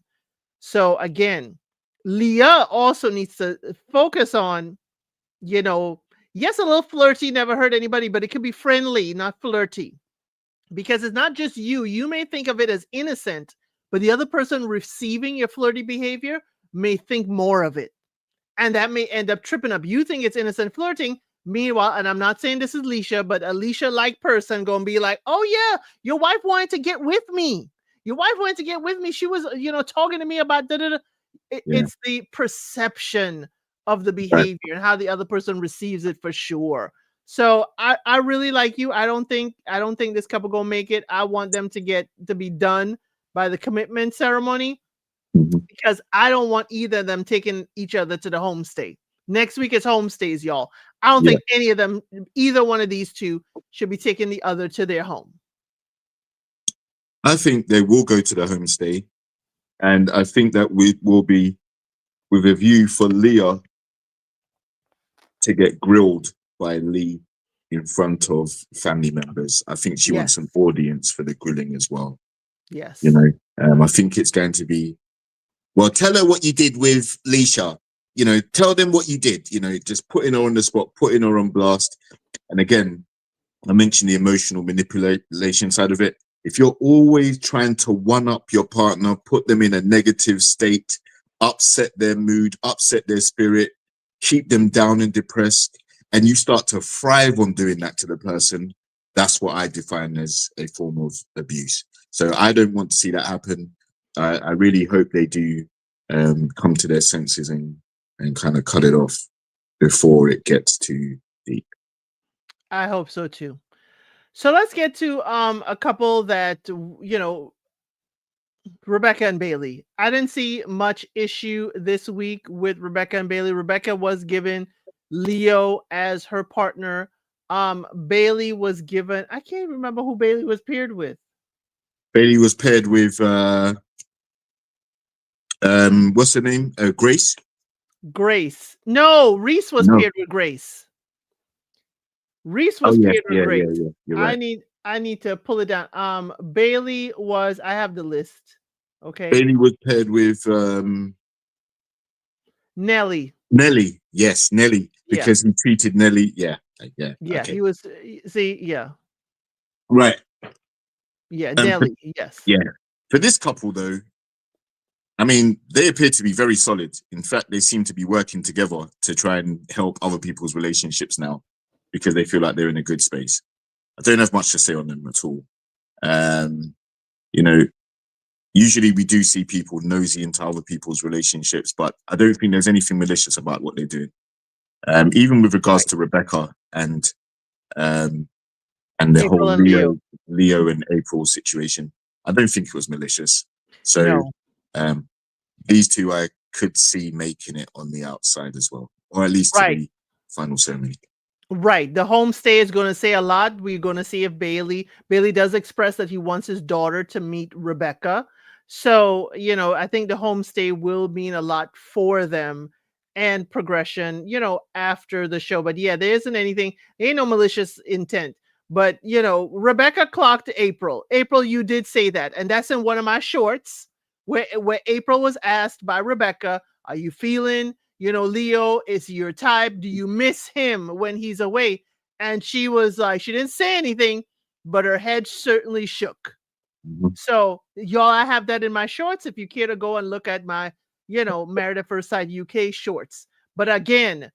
So again, Leah also needs to focus on, yes, a little flirty, never hurt anybody, but it could be friendly, not flirty. Because it's not just you. You may think of it as innocent, but the other person receiving your flirty behavior may think more of it. And that may end up tripping up. You think it's innocent flirting. Meanwhile, and I'm not saying this is Leisha, but a Leisha-like person going to be like, oh yeah, your wife wanted to get with me. Your wife wanted to get with me. She was, talking to me about da-da-da. It's the perception of the behavior and how the other person receives it for sure. So I really like you. I don't think this couple gonna make it. I want them to be done by the commitment ceremony
Mhm.
because I don't want either of them taking each other to the homestay. Next week is homestays, y'all. I don't
Yeah,
think any of them, either one of these two, should be taking the other to their home.
I think they will go to the homestay, and I think that we will be with a view for Leah to get grilled by Lee in front of family members. I think she wants
Yes.
an audience for the grilling as well.
Yes.
You know, I think it's going to be, well, tell her what you did with Leisha. You know, tell them what you did. You know, just putting her on the spot, putting her on blast. And again, I mentioned the emotional manipulation side of it. If you're always trying to one up your partner, put them in a negative state, upset their mood, upset their spirit, keep them down and depressed, and you start to thrive on doing that to the person, that's what I define as a form of abuse. So I don't want to see that happen. I really hope they do come to their senses and kind of cut it off before it gets too deep.
I hope so too. So let's get to a couple that Rebecca and Bailey. I didn't see much issue this week with Rebecca and Bailey. Rebecca was given Leo as her partner. Bailey was given, I can't remember who Bailey was paired with.
Bailey was paired with what's her name? Grace.
Grace. No, Reese was
No.
paired with Grace. Reese
Oh
was
yeah,
paired with
yeah, yeah,
Grace.
yeah. You're right.
I need to pull it down. Bailey was, I have the list. Okay.
Bailey was paired with
Nelly.
Nelly. Yes, Nelly,
Yeah.
because he treated Nelly. Yeah, yeah.
Yeah,
Okay,
he was see, yeah.
right.
Yeah,
But
Nelly. Yes.
yeah, for this couple though, I mean, they appear to be very solid. In fact, they seem to be working together to try and help other people's relationships now because they feel like they're in a good space. I don't have much to say on them at all. Um, you know, usually we do see people nosy into other people's relationships, but I don't think there's anything malicious about what they're doing. Even with regards
Right.
to Rebecca um, and the
April
whole
and Leo.
Leo and April situation, I don't think it was malicious. So
No.
um, these two I could see making it on the outside as well, or at least to
Right.
the final ceremony.
Right. The homestay is going to say a lot. We're going to see if Bailey does express that he wants his daughter to meet Rebecca. So, I think the homestay will mean a lot for them and progression, after the show. But yeah, there isn't anything, there ain't no malicious intent. But, Rebecca clocked April. April, you did say that. And that's in one of my shorts where April was asked by Rebecca, are you feeling Leo, is your type? Do you miss him when he's away? And she was like, she didn't say anything, but her head certainly shook.
Mhm.
So, y'all, I have that in my shorts if you care to go and look at my, Married at First Sight UK shorts. But again,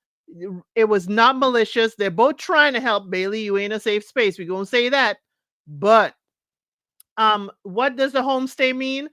it was not malicious. They're both trying to help. Bailey, you ain't a safe space. We're going to say that. But what does the homestay mean?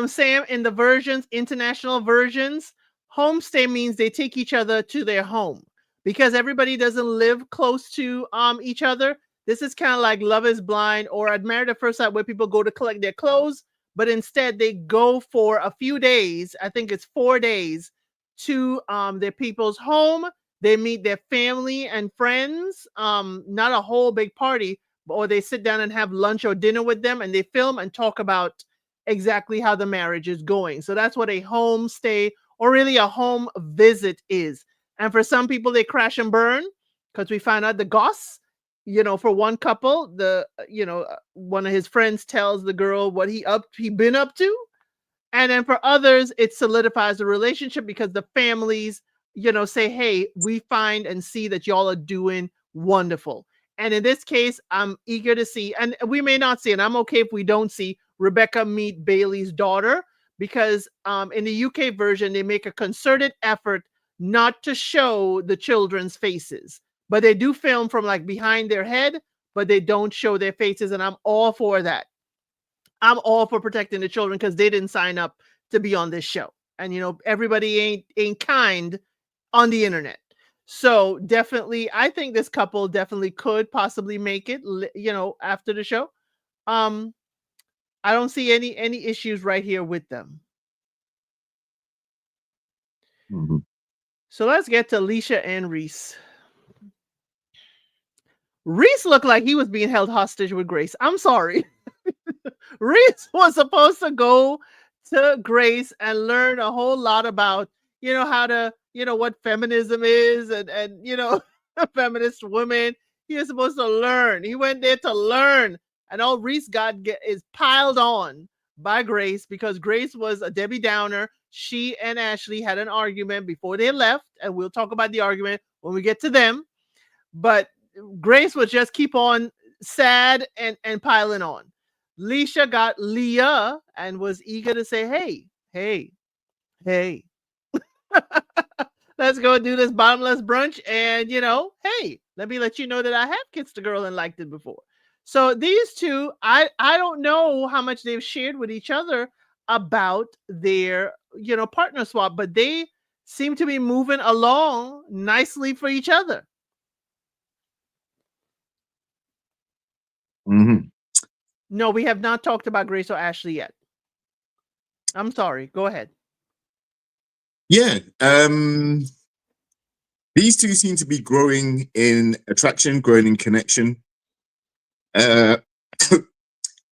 Sam, in the international versions, homestay means they take each other to their home because everybody doesn't live close to each other. This is kind of like Love is Blind or I'd Married at First Sight, where people go to collect their clothes, but instead they go for a few days. I think it's 4 days to their people's home. They meet their family and friends. Not a whole big party, or they sit down and have lunch or dinner with them and they film and talk about exactly how the marriage is going. So that's what a home stay or really a home visit is. And for some people, they crash and burn because we find out the goss, for one couple, one of his friends tells the girl what he been up to. And then for others, it solidifies the relationship because the families, say, hey, we find and see that y'all are doing wonderful. And in this case, I'm eager to see, and we may not see, and I'm okay if we don't see Rebecca meet Bailey's daughter, because in the UK version, they make a concerted effort not to show the children's faces, but they do film from like behind their head, but they don't show their faces. And I'm all for that. I'm all for protecting the children because they didn't sign up to be on this show. And everybody ain't kind on the internet. So definitely, I think this couple definitely could possibly make it, after the show. Um, I don't see any issues right here with them.
Mhm.
So let's get to Alicia and Reese. Reese looked like he was being held hostage with Grace. I'm sorry. Reese was supposed to go to Grace and learn a whole lot about, how to, what feminism is and feminist women. He was supposed to learn. He went there to learn. And all Reese is piled on by Grace because Grace was a Debbie Downer. She and Ashley had an argument before they left, and we'll talk about the argument when we get to them. But Grace would just keep on sad and piling on. Leisha got Leah and was eager to say, hey, let's go do this bottomless brunch. And, hey, let me let you know that I have kissed a girl and liked it before. So these two, I don't know how much they've shared with each other about their, partner swap, but they seem to be moving along nicely for each other.
Mhm.
No, we have not talked about Grace or Ashley yet. I'm sorry. Go ahead.
Yeah. These two seem to be growing in attraction, growing in connection. Uh,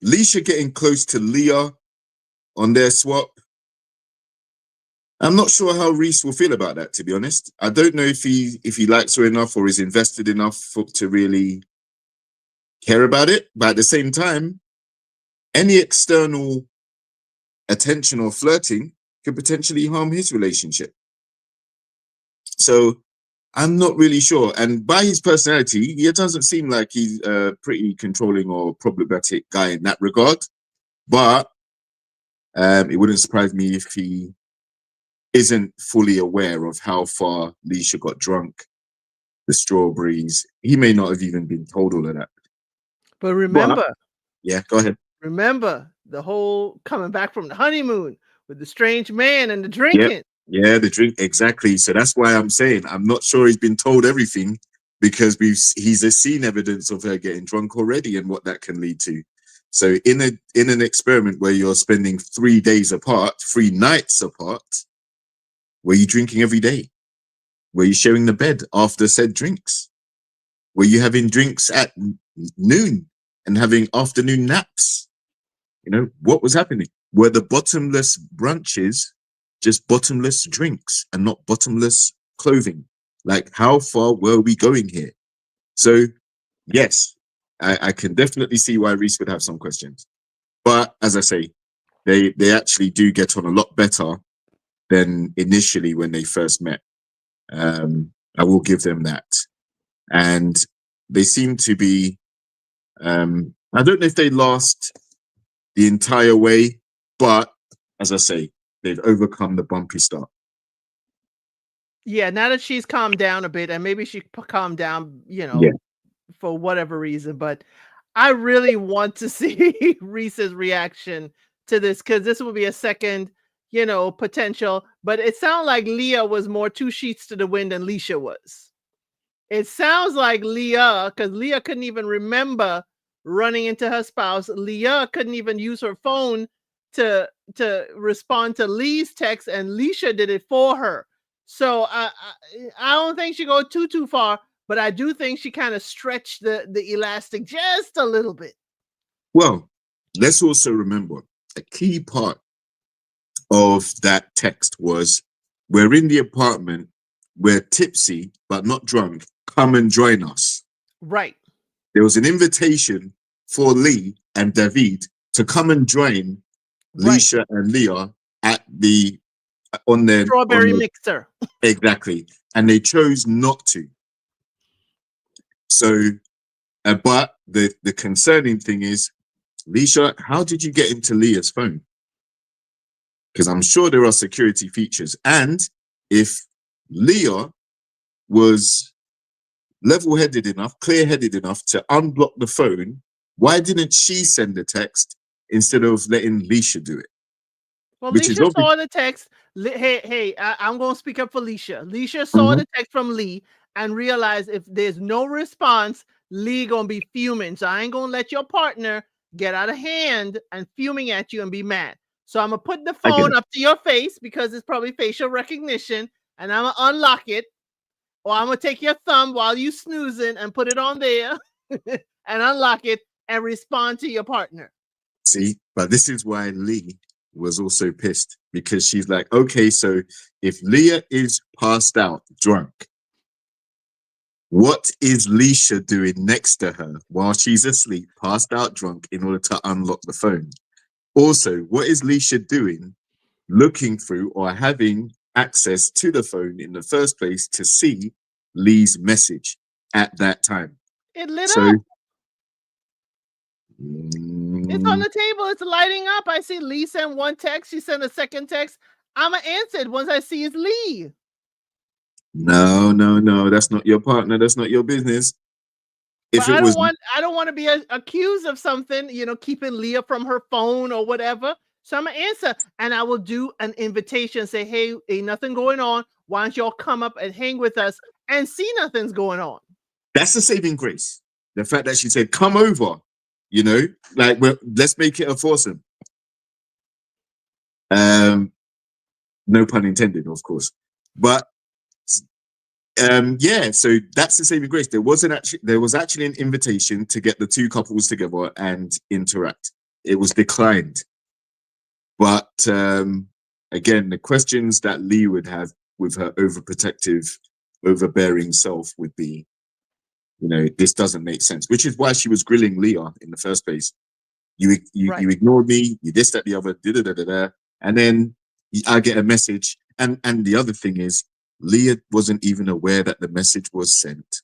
Leisha getting close to Leah on their swap. I'm not sure how Reese will feel about that, to be honest. I don't know if he likes her enough or is invested enough to really care about it. But at the same time, any external attention or flirting could potentially harm his relationship. So I'm not really sure. And by his personality, it doesn't seem like he's a pretty controlling or problematic guy in that regard. But it wouldn't surprise me if he isn't fully aware of how far Leisha got drunk, the strawberries. He may not have even been told all of that.
But remember,
Yeah, go ahead.
the whole coming back from the honeymoon with the strange man and the
Yeah,
drinking.
yeah, the drink, exactly. So that's why I'm saying I'm not sure he's been told everything because he's seen evidence of her getting drunk already and what that can lead to. So in an experiment where you're spending 3 days apart, 3 nights apart, were you drinking every day? Were you sharing the bed after said drinks? Were you having drinks at noon and having afternoon naps? What was happening? Were the bottomless brunches just bottomless drinks and not bottomless clothing? Like, how far were we going here? So, yes, I can definitely see why Reese would have some questions. But as I say, they actually do get on a lot better than initially when they first met. I will give them that. And they seem to be, I don't know if they last the entire way, but as I say, they've overcome the bumpy start.
Yeah, now that she's calmed down a bit, and maybe she calmed down,
Yeah.
for whatever reason, but I really want to see Reese's reaction to this because this will be a second, potential. But it sounds like Leah was more 2 sheets to the wind than Leisha was. It sounds like Leah, because Leah couldn't even remember running into her spouse. Leah couldn't even use her phone to respond to Lee's text, and Leisha did it for her. So I don't think she go too far, but I do think she kind of stretched the elastic just a little bit.
Well, let's also remember a key part of that text was we're in the apartment, we're tipsy but not drunk. Come and join us.
Right.
There was an invitation for Lee and David to come and join
Right.
Leisha and Leah at
Strawberry mixer.
Exactly. And they chose not to. So, but the concerning thing is, Leisha, how did you get into Leah's phone? Because I'm sure there are security features. And if Leah was level-headed enough, clear-headed enough to unblock the phone, why didn't she send the text instead of letting Leisha do it?
Well,
Which is
Leisha
obvious.
saw the text. Hey, I'm going to speak up for Leisha. Leisha saw the text from Lee, and realize if there's no response, Lee gonna be fuming. So I ain't gonna let your partner get out of hand and fuming at you and be mad. So I'm gonna put the
I get
phone
it.
up to your face because it's probably facial recognition, and I'm gonna unlock it, or I'm gonna take your thumb while you snoozing and put it on there and unlock it and respond to your partner.
See, but this is why Lee was also pissed, because she's like, okay, so if Leah is passed out drunk, what is Leisha doing next to her while she's asleep, passed out drunk, in order to unlock the phone? Also, what is Leisha doing looking through or having access to the phone in the first place to see Lee's message at that time?
It lit
So,
up. It's on the table. It's lighting up. I see Lee sent one text. She sent a second text. I'm going to answer it once I see it's Lee.
no, that's not your partner. That's not your business.
But
If it was,
I don't want to be accused of something, you know, keeping Leah from her phone or whatever. So I'm gonna answer, and I will do an invitation. Say, hey, ain't nothing going on. Why don't y'all come up and hang with us and see nothing's going on?
that's the saving grace. The fact that she said, "Come over," you know, like, well, let's make it a foursome. No pun intended, of course. But yeah, so that's the saving grace. There was actually an invitation to get the two couples together and interact. It was declined. But again, the questions that Lee would have with her overprotective, overbearing self would be, you know, this doesn't make sense, which is why she was grilling Leah in the first place. You
Right.
ignored me, you this, that, the other, and then I get a message. And the other thing is, Leah wasn't even aware that the message was sent.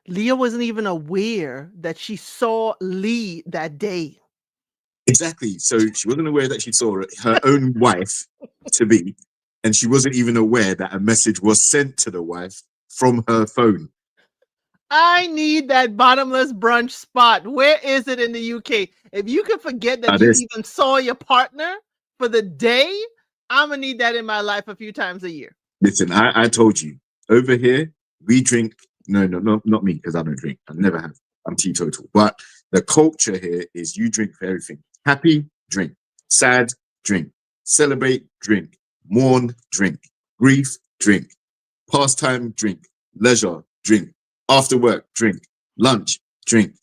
Leah wasn't even aware that she saw Lee that day.
Exactly. So she wasn't aware that she saw her own wife to be, and she wasn't even aware that a message was sent to the wife from her phone.
I need that bottomless brunch spot. Where is it in the UK? If you could forget that you even saw your partner for the day, I'm gonna need that in my life a few times a year.
Listen, I told you, over here we drink. No, not me, because I don't drink. I never have. I'm teetotal. But the culture here is you drink for everything. Happy, drink. Sad, drink. Celebrate, drink. Mourn, drink. Grief, drink. Pastime, drink. Leisure, drink. After work, drink. Lunch, drink.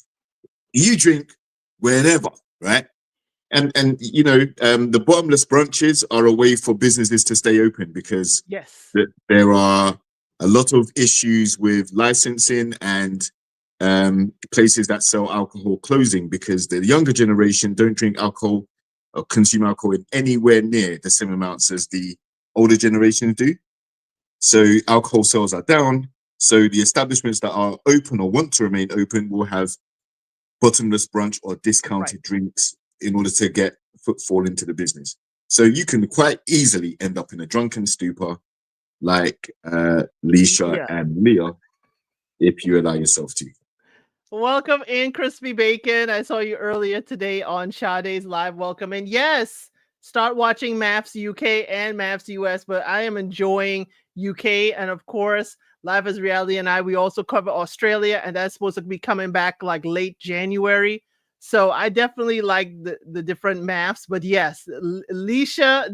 You drink whenever, right? And you know, the bottomless brunches are a way for businesses to stay open, because
Yes.
there are a lot of issues with licensing and places that sell alcohol closing, because the younger generation don't drink alcohol or consume alcohol in anywhere near the same amounts as the older generations do. So alcohol sales are down. So the establishments that are open or want to remain open will have bottomless brunch or discounted drinks in order to get footfall into the business. So you can quite easily end up in a drunken stupor like Leisha and Leah if you allow yourself to.
Welcome in, Crispy Bacon. I saw you earlier today on Sade's live. Welcome in. Yes, start watching Maps UK and Maps US, but I am enjoying UK. And of course, Life is Reality and we also cover Australia, and that's supposed to be coming back like late January. So I definitely like the different maps. But yes, Leisha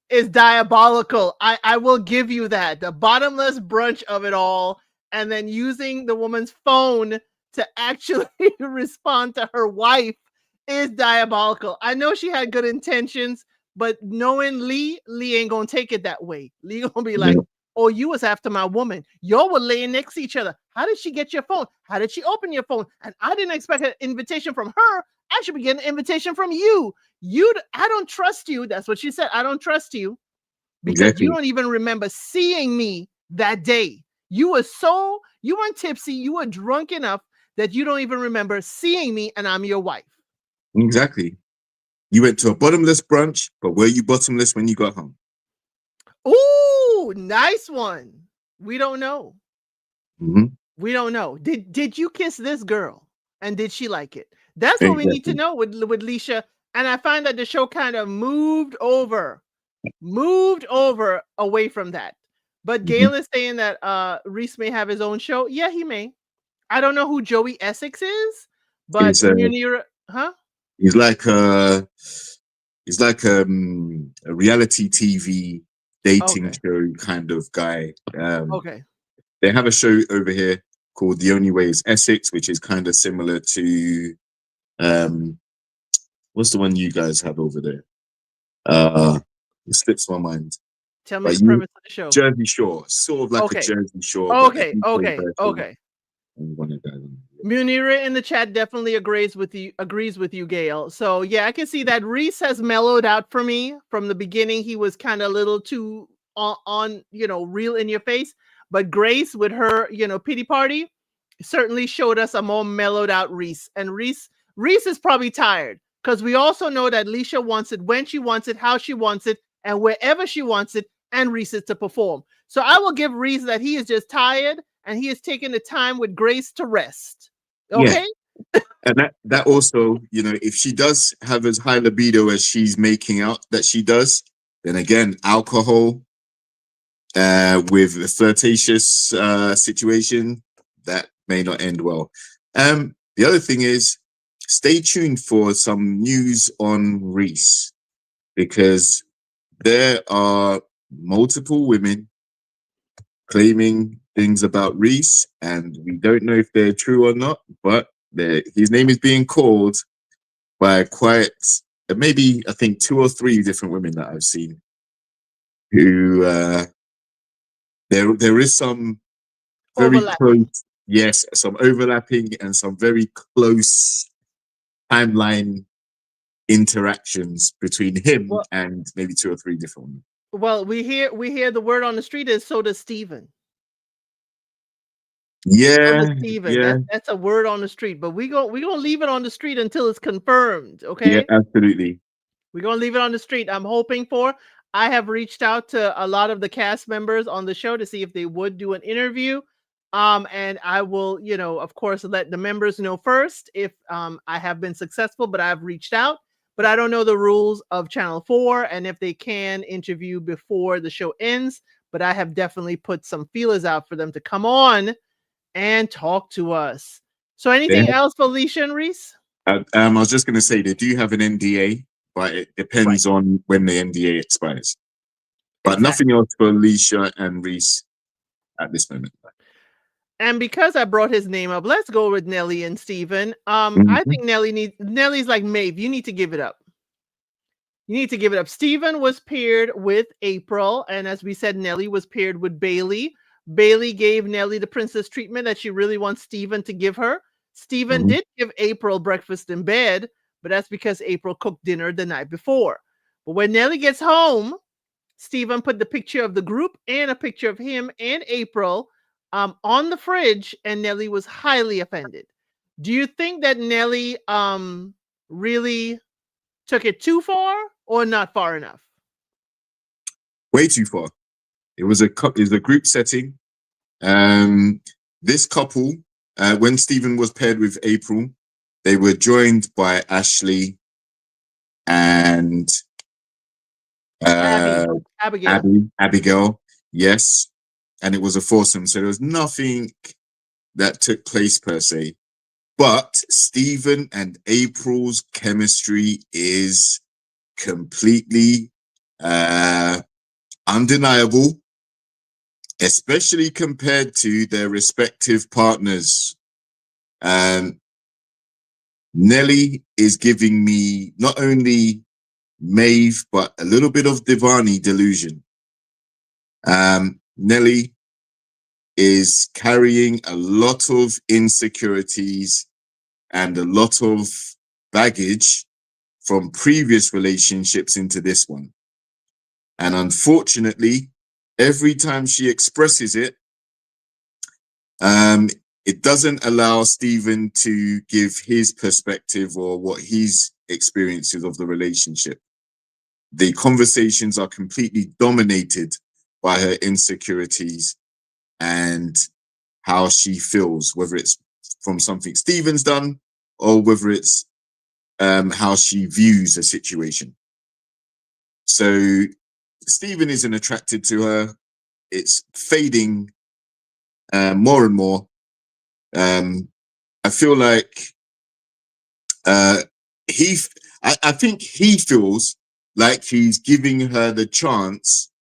is diabolical. I will give you that. The bottomless brunch of it all, and then using the woman's phone to actually respond to her wife is diabolical. I know she had good intentions, but knowing Lee ain't gonna take it that way. Lee gonna be like, oh, you was after my woman. Y'all were laying next to each other. How did she get your phone? How did she open your phone? And I didn't expect an invitation from her. I should be getting an invitation from you. I don't trust you. That's what she said. I don't trust you because you don't even remember seeing me that day. You weren't tipsy. You were drunk enough that you don't even remember seeing me, and I'm your wife.
Exactly. You went to a bottomless brunch, but were you bottomless when you got home?
Ooh, nice one. We don't know.
Mm-hmm.
We don't know. Did you kiss this girl? And did she like it? That's what we need to know with Leisha. And I find that the show kind of moved over away from that. But
Mhm.
Gail is saying that Reese may have his own show. Yeah, he may. I don't know who Joey Essex is, but
He's
Munira, huh?
he's like a he's like a reality TV dating
Okay,
show kind of guy.
okay.
They have a show over here called The Only Way is Essex, which is kind of similar to um, what's the one you guys have over there? It slips my mind.
Tell me
But
the
you
premise of the show.
Jersey Shore, sort of like a
Okay,
Jersey Shore, but the
okay,
UK
okay,
version.
okay.
And one of those.
Munira in the chat definitely agrees with you, Gail. So yeah, I can see that Reese has mellowed out for me from the beginning. He was kind of a little too on, real in your face. But Grace with her, pity party certainly showed us a more mellowed out Reese. And Reese is probably tired because we also know that Leisha wants it when she wants it, how she wants it, and wherever she wants it, and Reese is to perform. So I will give Reese that he is just tired and he is taking the time with Grace to rest.
Yeah.
Okay?
And that also, if she does have as high libido as she's making out that she does, then again, alcohol with a flirtatious situation, that may not end well. The other thing is, stay tuned for some news on Reese, because there are multiple women claiming things about Reese, and we don't know if they're true or not, but his name is being called by quite maybe I think 2 or 3 different women that I've seen who there is some very
Overlapping.
close, yes, some overlapping and some very close timeline interactions between him
Well,
and maybe 2 or 3 different women.
well, we hear the word on the street is so does Steven. So
Yeah,
does Steven.
yeah,
That's a word on the street, but we gonna leave it on the street until it's confirmed.
yeah,
Okay?
absolutely.
We're gonna leave it on the street. I'm hoping for. I have reached out to a lot of the cast members on the show to see if they would do an interview. And I will, of course, let the members know first if I have been successful, but I've reached out. But I don't know the rules of Channel 4 and if they can interview before the show ends. But I have definitely put some feelers out for them to come on and talk to us. So
They
anything else, Felicia and Reese?
I was just going to say they do have an NDA, but it
Right.
depends on when the NDA expires. But nothing
Exactly.
else for Alicia and Reese at this moment.
And because I brought his name up, let's go with Nelly and Steven. I
Mhm.
think Nelly's like Maeve. You need to give it up. You need to give it up. Steven was paired with April, and as we said, Nelly was paired with Bailey. Bailey gave Nelly the princess treatment that she really wants Steven to give her. Steven
Mhm.
did give April breakfast in bed, but that's because April cooked dinner the night before. But when Nelly gets home, Steven put the picture of the group and a picture of him and April on the fridge, and Nelly was highly offended. Do you think that Nelly really took it too far or not far enough?
Way too far. It was a group setting. Um, this couple, when Stephen was paired with April, they were joined by Ashley and
Abby,
uh,
Abigail.
Abigail. Yes, and it was a foursome, so there was nothing that took place per se. But Stephen and April's chemistry is completely undeniable, especially compared to their respective partners. Um, Nelly is giving me not only Maeve, but a little bit of Divani delusion. Nelly is carrying a lot of insecurities and a lot of baggage from previous relationships into this one. And unfortunately, every time she expresses it, um, it doesn't allow Stephen to give his perspective or what his experiences of the relationship. The conversations are completely dominated by her insecurities and how she feels, whether it's from something Stephen's done or whether it's how she views a situation. So Stephen isn't attracted to her. it's fading more and more. I feel like I think he feels like he's giving her the chance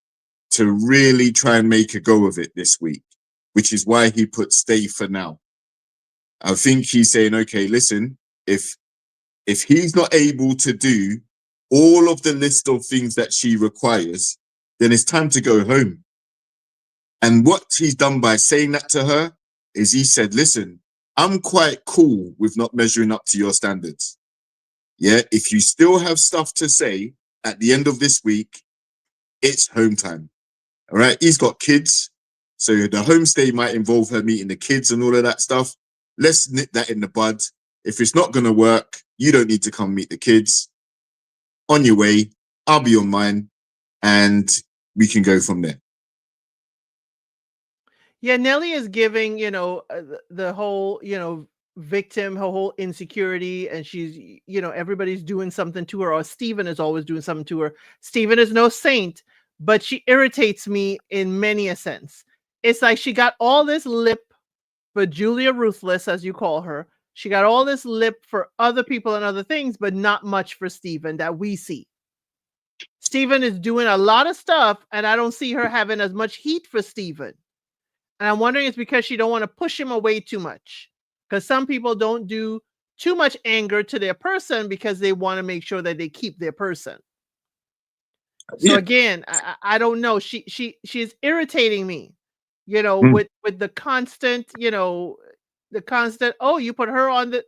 to really try and make a go of it this week, which is why he put stay for now. I think he's saying, okay, listen, if he's not able to do all of the list of things that she requires, then it's time to go home. And what he's done by saying that to her is he said, listen, I'm quite cool with not measuring up to your standards. Yeah, if you still have stuff to say at the end of this week, it's home time. All right, he's got kids. So the homestay might involve her meeting the kids and all of that stuff. Let's nip that in the bud. If it's not going to work, you don't need to come meet the kids. On your way, I'll be on mine, and we can go from there.
Yeah, Nelly is giving, the whole, victim, her whole insecurity, and she's, everybody's doing something to her, or Steven is always doing something to her. Steven is no saint, but she irritates me in many a sense. It's like she got all this lip for Julia Ruthless, as you call her. She got all this lip for other people and other things, but not much for Steven that we see. Steven is doing a lot of stuff, and I don't see her having as much heat for Steven. And I'm wondering it's because she don't want to push him away too much. Because some people don't do too much anger to their person because they want to make sure that they keep their person. So again, I don't know. She's irritating me, with the constant, oh, you put her on the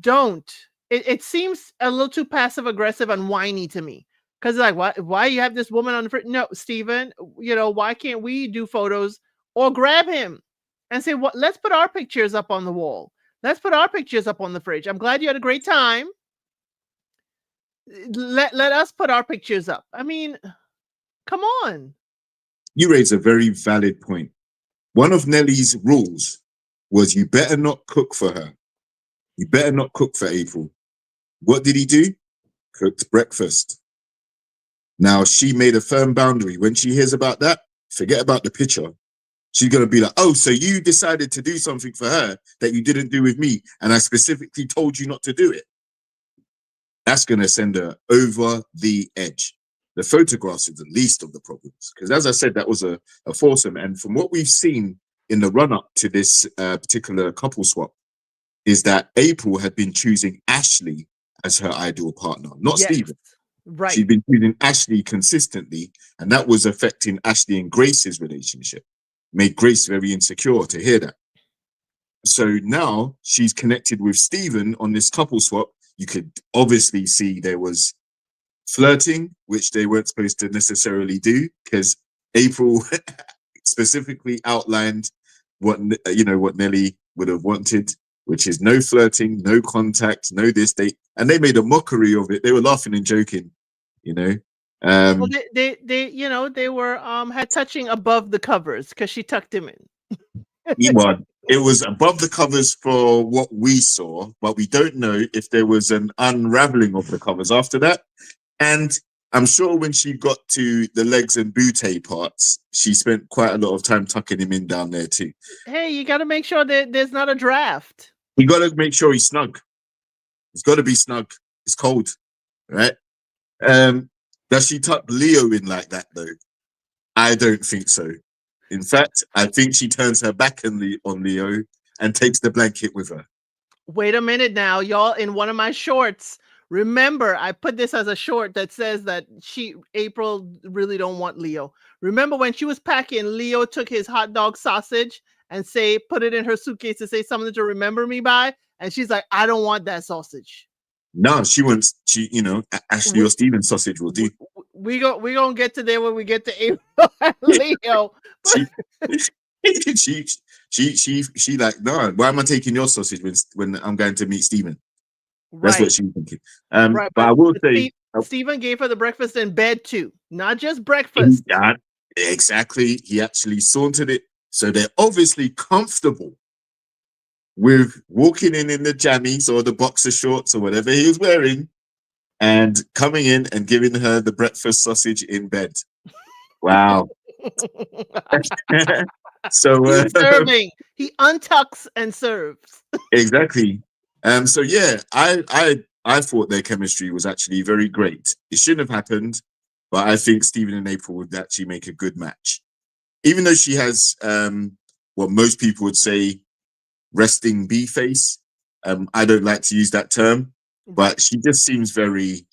don't. It seems a little too passive aggressive and whiny to me. Because like, why you have this woman on the fridge? No, Steven, why can't we do photos or grab him and say, "What? Let's put our pictures up on the wall. Let's put our pictures up on the fridge. I'm glad you had a great time. Let us put our pictures up." I mean, come on.
You raise a very valid point. One of Nelly's rules was you better not cook for her. You better not cook for April. What did he do? Cooked breakfast. Now, she made a firm boundary. When she hears about that, forget about the picture. She's going to be like, oh, so you decided to do something for her that you didn't do with me, and I specifically told you not to do it. That's going to send her over the edge. The photographs are the least of the problems. Because as I said, that was a foursome. And from what we've seen in the run-up to this particular couple swap, is that April had been choosing Ashley as her ideal partner, not Steven.
Right.
She'd been choosing Ashley consistently, and that was affecting Ashley and Grace's relationship. Made Grace very insecure to hear that. So now she's connected with Steven on this couple swap. You could obviously see there was flirting, which they weren't supposed to necessarily do, because April specifically outlined what Nelly would have wanted, which is no flirting, no contact, no this. They made a mockery of it. They were laughing and joking,
Well, they were had touching above the covers because she tucked him in.
It was above the covers for what we saw, but we don't know if there was an unraveling of the covers after that. And I'm sure when she got to the legs and bootay parts, she spent quite a lot of time tucking him in down there too.
Hey, you got to make sure that there's not a draft.
You got to make sure he's snug. It's got to be snug. It's cold, right? Does she tuck Leo in like that though? I don't think so. In fact, I think she turns her back on Leo and takes the blanket with her.
Wait a minute now, y'all. In one of my shorts, remember, I put this as a short that says that April really don't want Leo. Remember when she was packing, Leo took his hot dog sausage and put it in her suitcase to say something to remember me by, and she's like, I don't want that sausage.
No, she wants, Ashley or Steven sausage will do.
We gonna get to there when we get to April and Leo.
She like, no, why am I taking your sausage when I'm going to meet Steven? That's what she was thinking. But I will say,
Steven gave her the breakfast in bed too, not just breakfast.
Exactly. He actually sauntered it. So they're obviously comfortable with walking in the jammies or the boxer shorts or whatever he was wearing and coming in and giving her the breakfast sausage in bed. Wow. So
He's serving. He untucks and serves.
exactly. So yeah, I thought their chemistry was actually very great. It shouldn't have happened, but I think Stephen and April would actually make a good match. Even though she has what most people would say resting B face. I don't like to use that term,
Right.
but she just seems very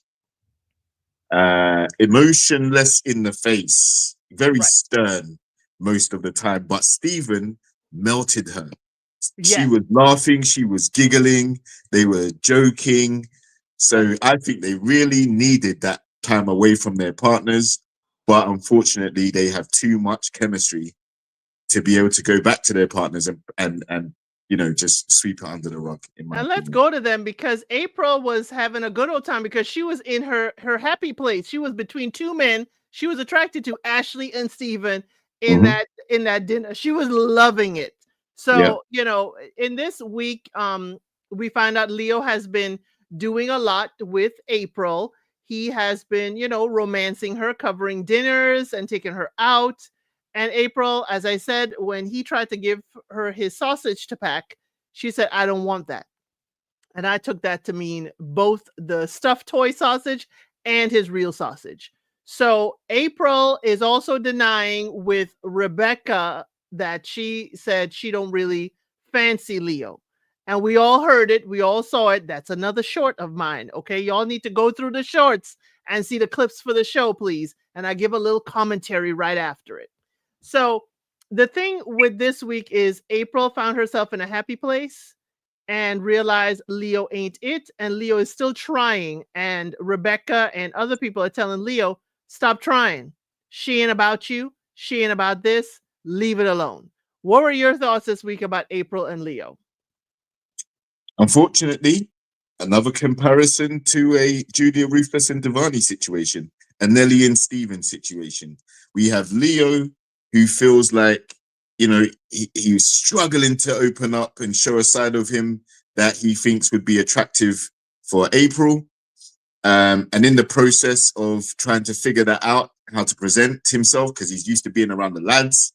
emotionless in the face, very
Right.
stern most of the time. But Stephen melted her. She
Yes.
was laughing, she was giggling, they were joking.
And
So I think they really needed that time away from their partners. But unfortunately, they have too much chemistry to be able to go back to their partners and just sweep it under the rug, in my
And let's
opinion.
go to them because April was having a good old time because she was in her happy place. She was between two men. She was attracted to Ashley and Steven
Mhm.
in that dinner. She was loving it.
Yeah.
So, in this week, we find out Leo has been doing a lot with April. He has been, romancing her, covering dinners and taking her out. And April, as I said, when he tried to give her his sausage to pack, she said, I don't want that. And I took that to mean both the stuffed toy sausage and his real sausage. So April is also denying with Rebecca that she said she don't really fancy Leo. And we all heard it. We all saw it. That's another short of mine. Okay. Y'all need to go through the shorts and see the clips for the show, please. And I give a little commentary right after it. So the thing with this week is April found herself in a happy place and realize Leo ain't it. And Leo is still trying. And Rebecca and other people are telling Leo, stop trying. She ain't about you. She ain't about this. Leave it alone. What were your thoughts this week about April and Leo?
Unfortunately, another comparison to a Julia Ruthless and Devani situation, a Nelly and Steven situation. We have Leo, who feels like, he's struggling to open up and show a side of him that he thinks would be attractive for April. And in the process of trying to figure that out, how to present himself, because he's used to being around the lads,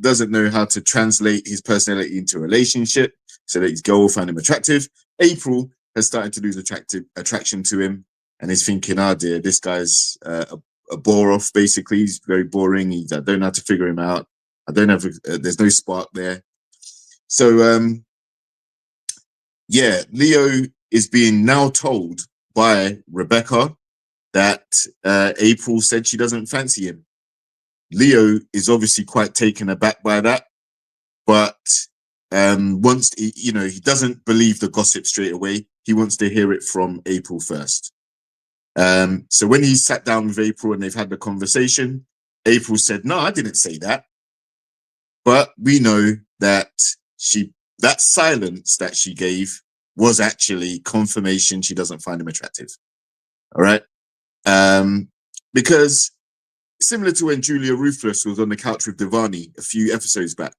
doesn't know how to translate his personality into a relationship so that his girl will find him attractive. April has started to lose attraction to him and is thinking, oh dear, this guy's a bore off, basically. He's very boring. I don't know how to figure him out. I don't have, there's no spark there. So, yeah, Leo is being now told by Rebecca that April said she doesn't fancy him. Leo is obviously quite taken aback by that, but he doesn't believe the gossip straight away. He wants to hear it from April first. So when he sat down with April and they've had the conversation, April said, no, I didn't say that. But we know that that silence that she gave was actually confirmation she doesn't find him attractive. All right. Because similar to when Julia Ruthless was on the couch with Devani a few episodes back,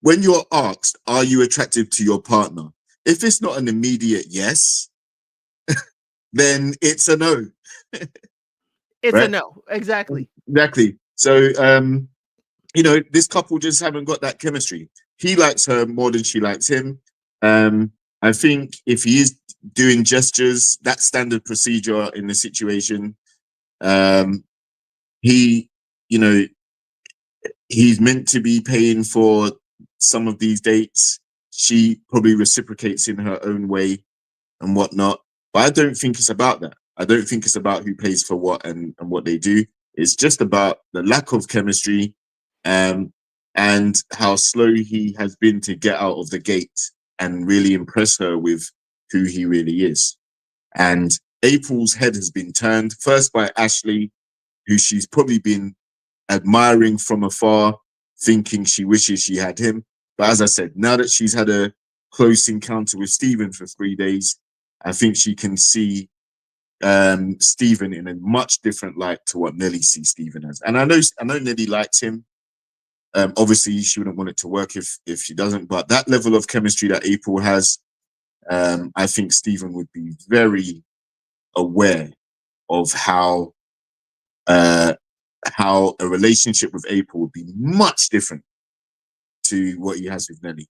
when you're asked, are you attracted to your partner? If it's not an immediate yes, then it's a no.
It's a
Right?
no. Exactly.
Exactly. So, this couple just haven't got that chemistry. He likes her more than she likes him. I think if he is doing gestures, that's standard procedure in the situation. He, you know, he's meant to be paying for some of these dates. She probably reciprocates in her own way and whatnot. But I don't think it's about that. I don't think it's about who pays for what and what they do. It's just about the lack of chemistry, and how slow he has been to get out of the gate and really impress her with who he really is. And April's head has been turned first by Ashley, who she's probably been admiring from afar, thinking she wishes she had him. But as I said, now that she's had a close encounter with Stephen for 3 days, I think she can see Stephen in a much different light to what Nelly sees Stephen as. And I know Nelly likes him. Obviously, she wouldn't want it to work if she doesn't. But that level of chemistry that April has, I think Stephen would be very aware of how how a relationship with April would be much different to what he has with Nelly.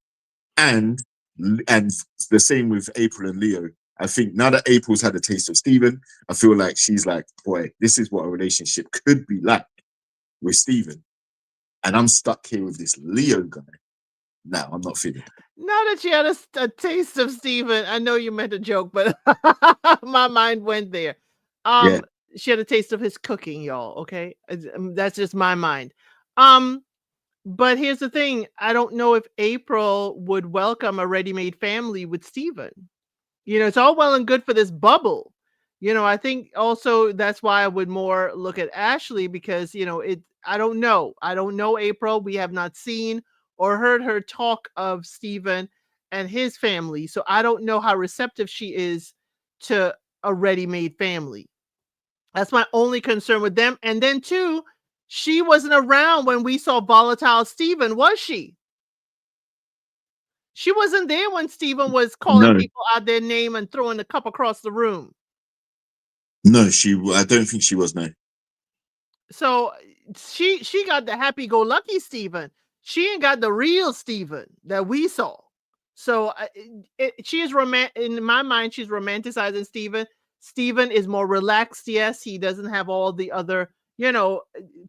And the same with April and Leo. I think now that April's had a taste of Steven, I feel like she's like, boy, this is what a relationship could be like with Steven. And I'm stuck here with this Leo guy. No, I'm not feeling it.
Now that you had a taste of Steven, I know you meant a joke, but my mind went there.
Yeah.
She had a taste of his cooking, y'all. Okay, that's just my mind. Um, but here's the thing: I don't know if April would welcome a ready-made family with Steven. It's all well and good for this bubble. I think also that's why I would more look at Ashley because, I don't know. I don't know April. We have not seen or heard her talk of Steven and his family. So I don't know how receptive she is to a ready-made family. That's my only concern with them. And then two, she wasn't around when we saw volatile Steven, was she? She wasn't there when Steven was calling
No,
people out their name and throwing the cup across the room.
no, I don't think she was, no.
So she got the happy-go-lucky Steven. She ain't got the real Steven that we saw. So she is in my mind, she's romanticizing Steven. Steven is more relaxed. Yes, he doesn't have all the other,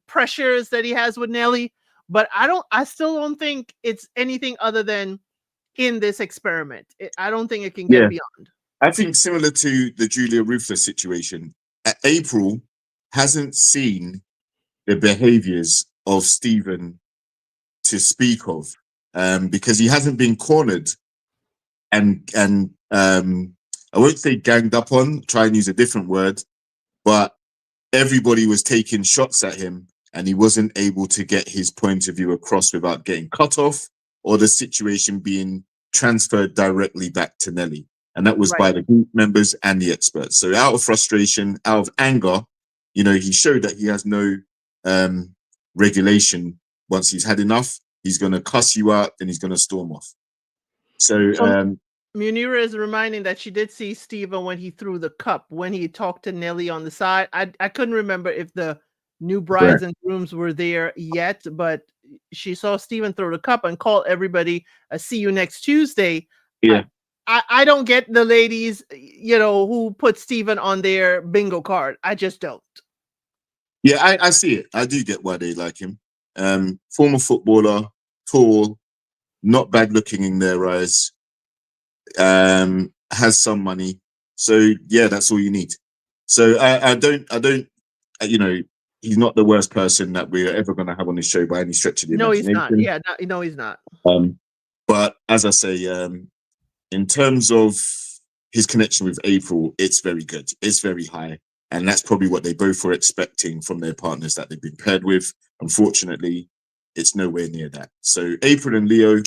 pressures that he has with Nelly. But I still don't think it's anything other than in this experiment. I don't think it can get
Yeah.
beyond.
I think similar to the Julia Ruthless situation, April hasn't seen the behaviors of Steven to speak of, because he hasn't been cornered and I won't say ganged up on, try and use a different word, but everybody was taking shots at him and he wasn't able to get his point of view across without getting cut off or the situation being transferred directly back to Nelly. And that was
Right.
by the group members and the experts. So out of frustration, out of anger, he showed that he has no regulation. Once he's had enough, he's going to cuss you out and he's going to storm off. So
Munira is reminding that she did see Steven when he threw the cup, when he talked to Nelly on the side. I couldn't remember if the new brides and grooms were there yet, but she saw Steven throw the cup and call everybody a see you next Tuesday.
yeah.
I don't get the ladies, who put Steven on their bingo card. I just don't.
Yeah, I see it. I do get why they like him. Former footballer, tall, not bad looking in their eyes, has some money. So yeah, that's all you need. So I don't, he's not the worst person that we're ever going to have on this show by any stretch of the
No, he's
imagination.
not. Yeah, no, he's not.
But as I say, in terms of his connection with April, it's very good. It's very high. And that's probably what they both were expecting from their partners that they've been paired with. Unfortunately, it's nowhere near that. So April and Leo,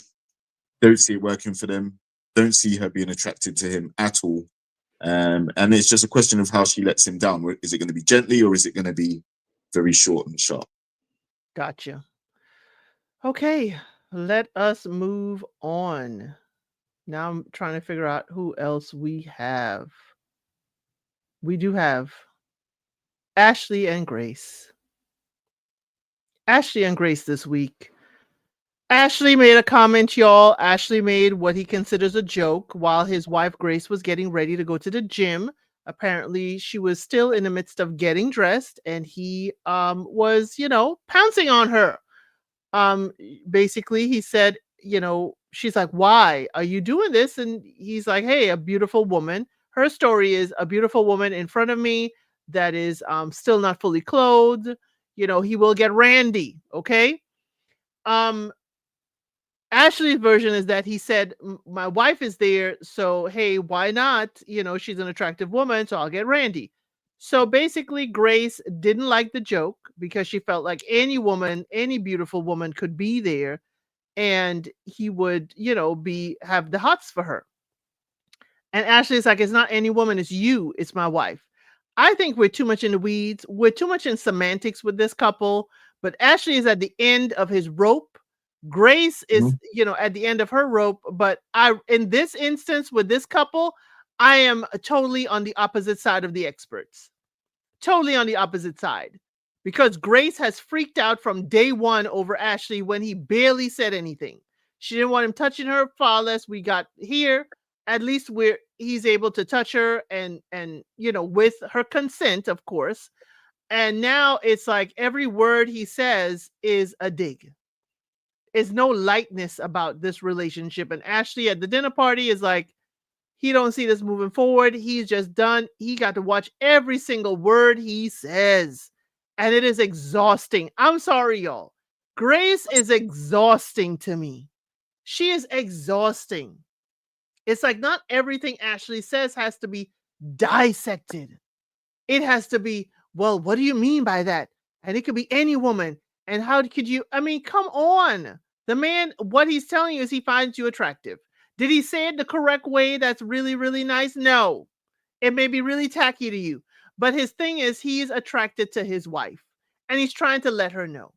don't see it working for them. Don't see her being attracted to him at all. And it's just a question of how she lets him down. Is it going to be gently or is it going to be very short and sharp?
Gotcha. Okay, let us move on. Now I'm trying to figure out who else we have. We do have Ashley and Grace. Ashley and Grace this week. Ashley made a comment, y'all. Ashley made what he considers a joke while his wife Grace was getting ready to go to the gym. Apparently, she was still in the midst of getting dressed, and he was, pouncing on her. Basically, he said, she's like, "Why are you doing this?" And he's like, "Hey, a beautiful woman." Her story is a beautiful woman in front of me that is still not fully clothed. He will get randy. Okay. Um, Ashley's version is that he said, my wife is there, so hey, why not? She's an attractive woman, so I'll get randy. So basically, Grace didn't like the joke because she felt like any woman, any beautiful woman could be there and he would, have the hots for her. And Ashley's like, it's not any woman, it's you, it's my wife. I think we're too much in the weeds. We're too much in semantics with this couple, but Ashley is at the end of his rope. Grace is, at the end of her rope. But in this instance with this couple, I am totally on the opposite side of the experts. Totally on the opposite side. because Grace has freaked out from day one over Ashley when he barely said anything. She didn't want him touching her far less we got here. At least he's able to touch her and with her consent, of course. And now it's like every word he says is a dig. There's no lightness about this relationship. And Ashley at the dinner party is like, he don't see this moving forward. He's just done. He got to watch every single word he says. And it is exhausting. I'm sorry, y'all. Grace is exhausting to me. She is exhausting. It's like not everything Ashley says has to be dissected. It has to be, well, what do you mean by that? And it could be any woman. And how could you? I mean, come on. The man, what he's telling you is he finds you attractive. Did he say it the correct way? That's really, really nice. No, it may be really tacky to you. But his thing is he's attracted to his wife and he's trying to let her know.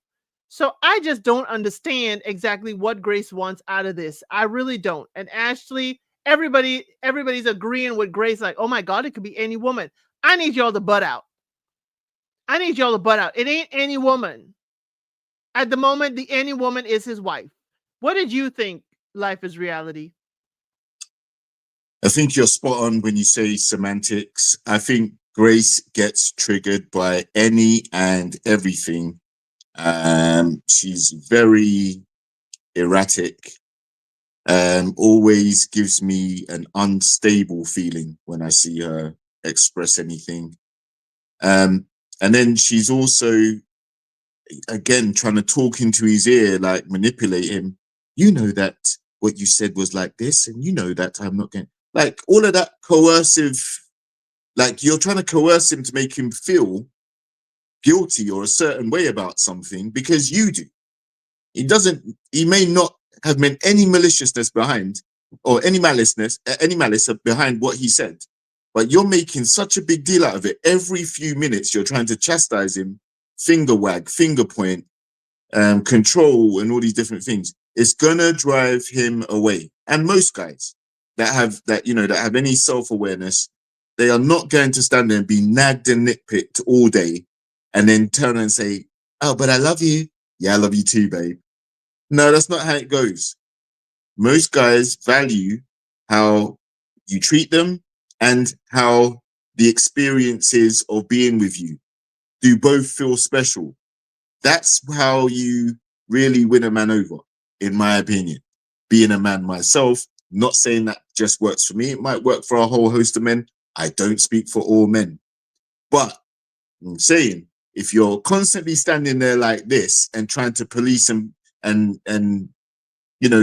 So I just don't understand exactly what Grace wants out of this. I really don't. And Ashley, everybody's agreeing with Grace, like, oh my God, it could be any woman. I need y'all to butt out. I need y'all to butt out. It ain't any woman. At the moment, the any woman is his wife. What did you think, Life is Reality?
I think you're spot on when you say semantics. I think Grace gets triggered by any and everything. She's very erratic. Always gives me an unstable feeling when I see her express anything. And then she's also, again, trying to talk into his ear, like manipulate him. You know that what you said was like this, and you know that I'm not going, like all of that coercive, like you're trying to coerce him to make him feel guilty or a certain way about something because you do. He may not have meant any maliciousness behind or any malice behind what he said, but you're making such a big deal out of it. Every few minutes, you're trying to chastise him, finger wag, finger point, control, and all these different things. It's gonna drive him away. And most guys that have any self-awareness, they are not going to stand there and be nagged and nitpicked all day and then turn and say, oh, but I love you. Yeah, I love you too, babe. No, that's not how it goes. Most guys value how you treat them and how the experiences of being with you do both feel special. That's how you really win a man over, in my opinion. Being a man myself, not saying that just works for me. It might work for a whole host of men. I don't speak for all men. But I'm saying, if you're constantly standing there like this and trying to police and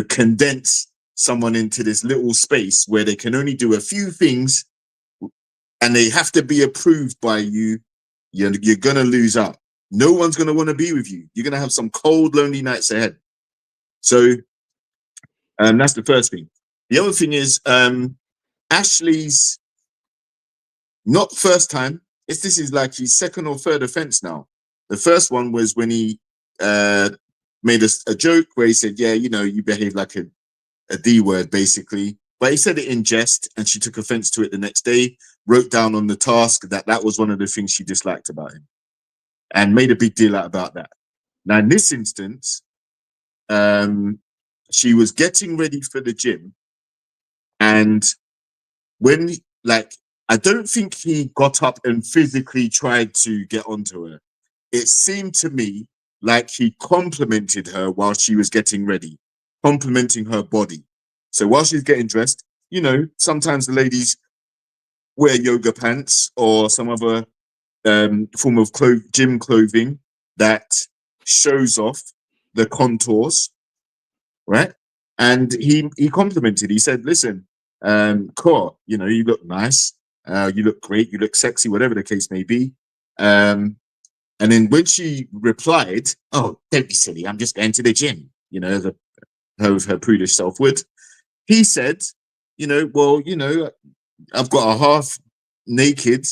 condense someone into this little space where they can only do a few things and they have to be approved by you, you're gonna lose out. No one's gonna want to be with you. You're gonna have some cold, lonely nights ahead. So that's the first thing. The other thing is Ashley's not first time. This is like his second or third offense now. The first one was when he made a joke where he said, yeah, you behave like a D word, basically. But he said it in jest, and she took offense to it the next day, wrote down on the task that was one of the things she disliked about him, and made a big deal out about that. Now, in this instance, she was getting ready for the gym, and when, I don't think he got up and physically tried to get onto her. It seemed to me like he complimented her while she was getting ready, complimenting her body. So while she's getting dressed, sometimes the ladies wear yoga pants or some other form of gym clothing that shows off the contours, right? And he complimented. He said, "Listen, Core, you look nice. You look great. You look sexy. Whatever the case may be." And then when she replied, "Oh, don't be silly. I'm just going to the gym," her prudish self would. He said, "Well, I've got a half naked,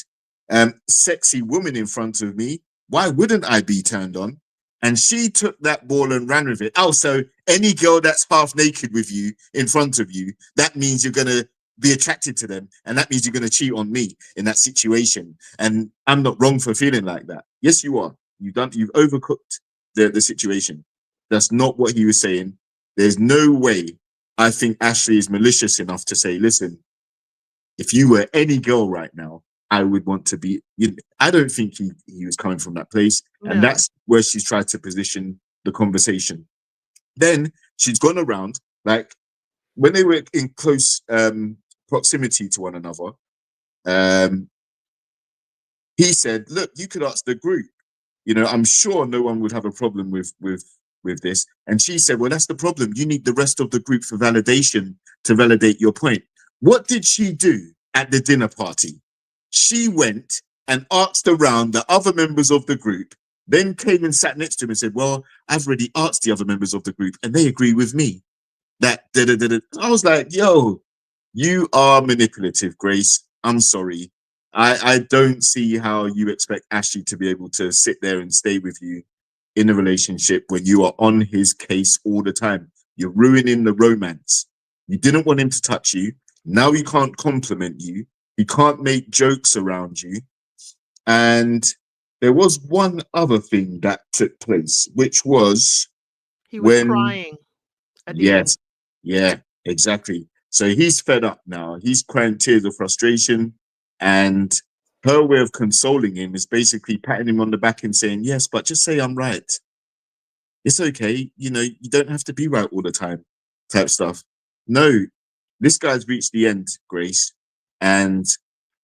sexy woman in front of me. Why wouldn't I be turned on?" And she took that ball and ran with it. Oh, so any girl that's half naked with you in front of you, that means you're going to be attracted to them. And that means you're going to cheat on me in that situation. And I'm not wrong for feeling like that. Yes, you are. you've overcooked the situation. That's not what he was saying. There's no way I think Ashley is malicious enough to say, listen, if you were any girl right now, I would want to be. I don't think he was coming from that place. And
No.
that's where she's tried to position the conversation. Then she's gone around, like when they were in close proximity to one another, he said, look, you could ask the group. I'm sure no one would have a problem with this. And she said, well, that's the problem. You need the rest of the group for validation to validate your point. What did she do at the dinner party? She went and asked around the other members of the group, then came and sat next to him and said, well, I've already asked the other members of the group and they agree with me. That I was like, yo, you are manipulative, Grace. I'm sorry. I don't see how you expect Ashley to be able to sit there and stay with you in a relationship when you are on his case all the time. You're ruining the romance. You didn't want him to touch you. Now he can't compliment you. He can't make jokes around you. And there was one other thing that took place, which was
He was
when,
crying at the end.
yes, yeah, exactly. So he's fed up now. He's crying tears of frustration. And her way of consoling him is basically patting him on the back and saying, yes, but just say I'm right. It's okay. You don't have to be right all the time, type stuff. No, this guy's reached the end, Grace. And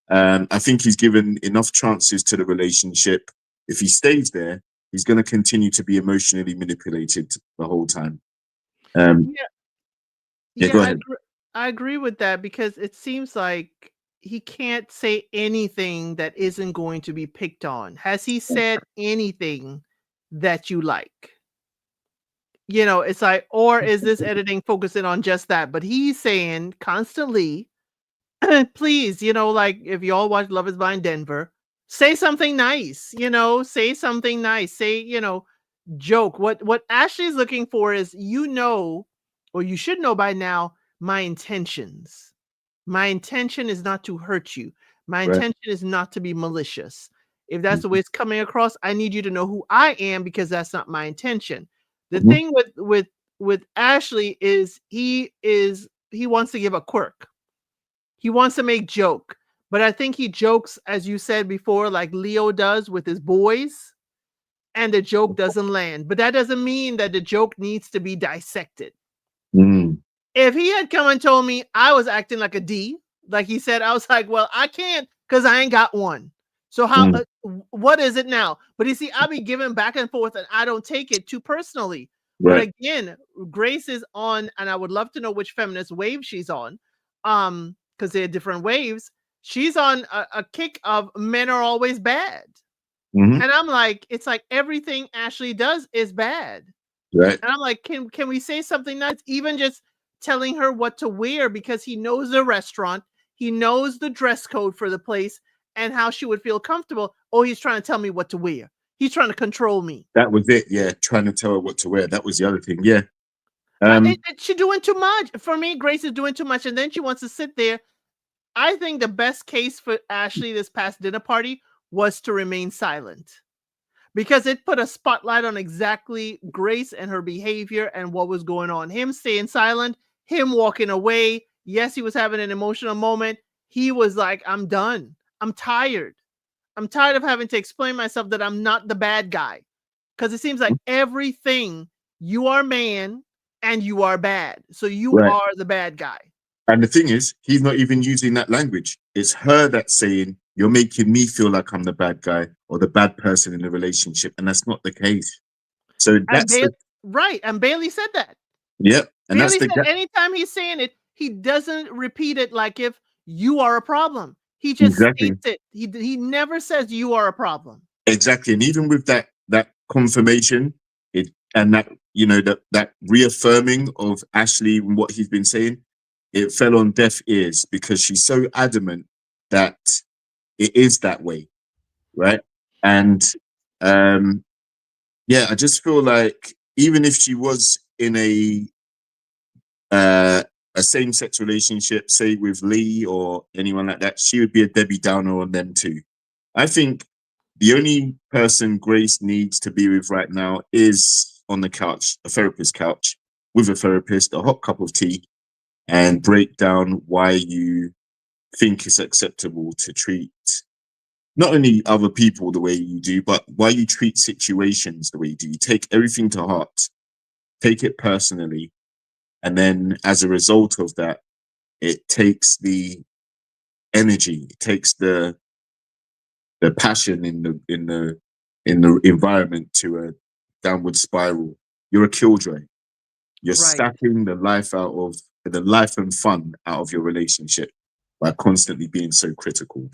I think he's given enough chances to the relationship. If he stays there, he's going to continue to be emotionally manipulated the whole time.
Yeah,
Yeah,
yeah,
go ahead.
I agree with that because it seems like he can't say anything that isn't going to be picked on. Has he said anything that you like? It's like, or is this editing focusing on just that? But he's saying constantly, please, like if y'all watch Love is Blind Denver, say something nice, say something nice, say, joke. What Ashley's looking for is, or you should know by now, my intentions. My intention is not to hurt you. My
Right.
intention is not to be malicious. If that's the way it's coming across, I need you to know who I am because that's not my intention. The
Mhm.
thing with Ashley is he wants to give a quirk. He wants to make joke, but I think he jokes, as you said before, like Leo does with his boys, and the joke doesn't land. But that doesn't mean that the joke needs to be dissected.
Mm.
If he had come and told me I was acting like a D, like he said, I was like, well, I can't because I ain't got one. So what is it now? But you see, I'll be giving back and forth and I don't take it too personally. But
Right.
again, Grace is on, and I would love to know which feminist wave she's on. Because they're different waves. She's on a kick of men are always bad.
Mhm.
And I'm like, it's like everything Ashley does is bad.
Right.
And I'm like, can we say something nice? Even just telling her what to wear because he knows the restaurant, he knows the dress code for the place and how she would feel comfortable. Oh, he's trying to tell me what to wear. He's trying to control me.
That was it. Yeah, trying to tell her what to wear. That was the other thing. Yeah.
She's doing too much. For me, Grace is doing too much. And then she wants to sit there. I think the best case for Ashley this past dinner party was to remain silent. Because it put a spotlight on exactly Grace and her behavior and what was going on. Him staying silent, him walking away. Yes, he was having an emotional moment. He was like, I'm done. I'm tired. I'm tired of having to explain myself that I'm not the bad guy. Because it seems like everything, you are man and you are bad. So you
Right.
are the bad guy.
And the thing is, he's not even using that language. It's her that's saying, you're making me feel like I'm the bad guy or the bad person in the relationship. And that's not the case. So
And
that's the,
right. And Bailey said that.
yeah. And that's
Bailey
the,
said anytime he's saying it, he doesn't repeat it like if you are a problem. He just
exactly.
states it. He never says you are a problem.
Exactly. And even with that confirmation, and that, that reaffirming of Ashley and what he's been saying, it fell on deaf ears because she's so adamant that it is that way. Right. And yeah, I just feel like even if she was in a same-sex relationship, say with Lee or anyone like that, she would be a Debbie Downer on them too. I think the only person Grace needs to be with right now is on the couch, a therapist couch, with a therapist, a hot cup of tea, and break down why you think it's acceptable to treat not only other people the way you do, but why you treat situations the way you do. You take everything to heart, take it personally, and then as a result of that, it takes the energy, it takes the passion in the environment to a downward spiral. You're a killjoy. You're
Right.
sapping the life and fun out of your relationship by constantly being so critical.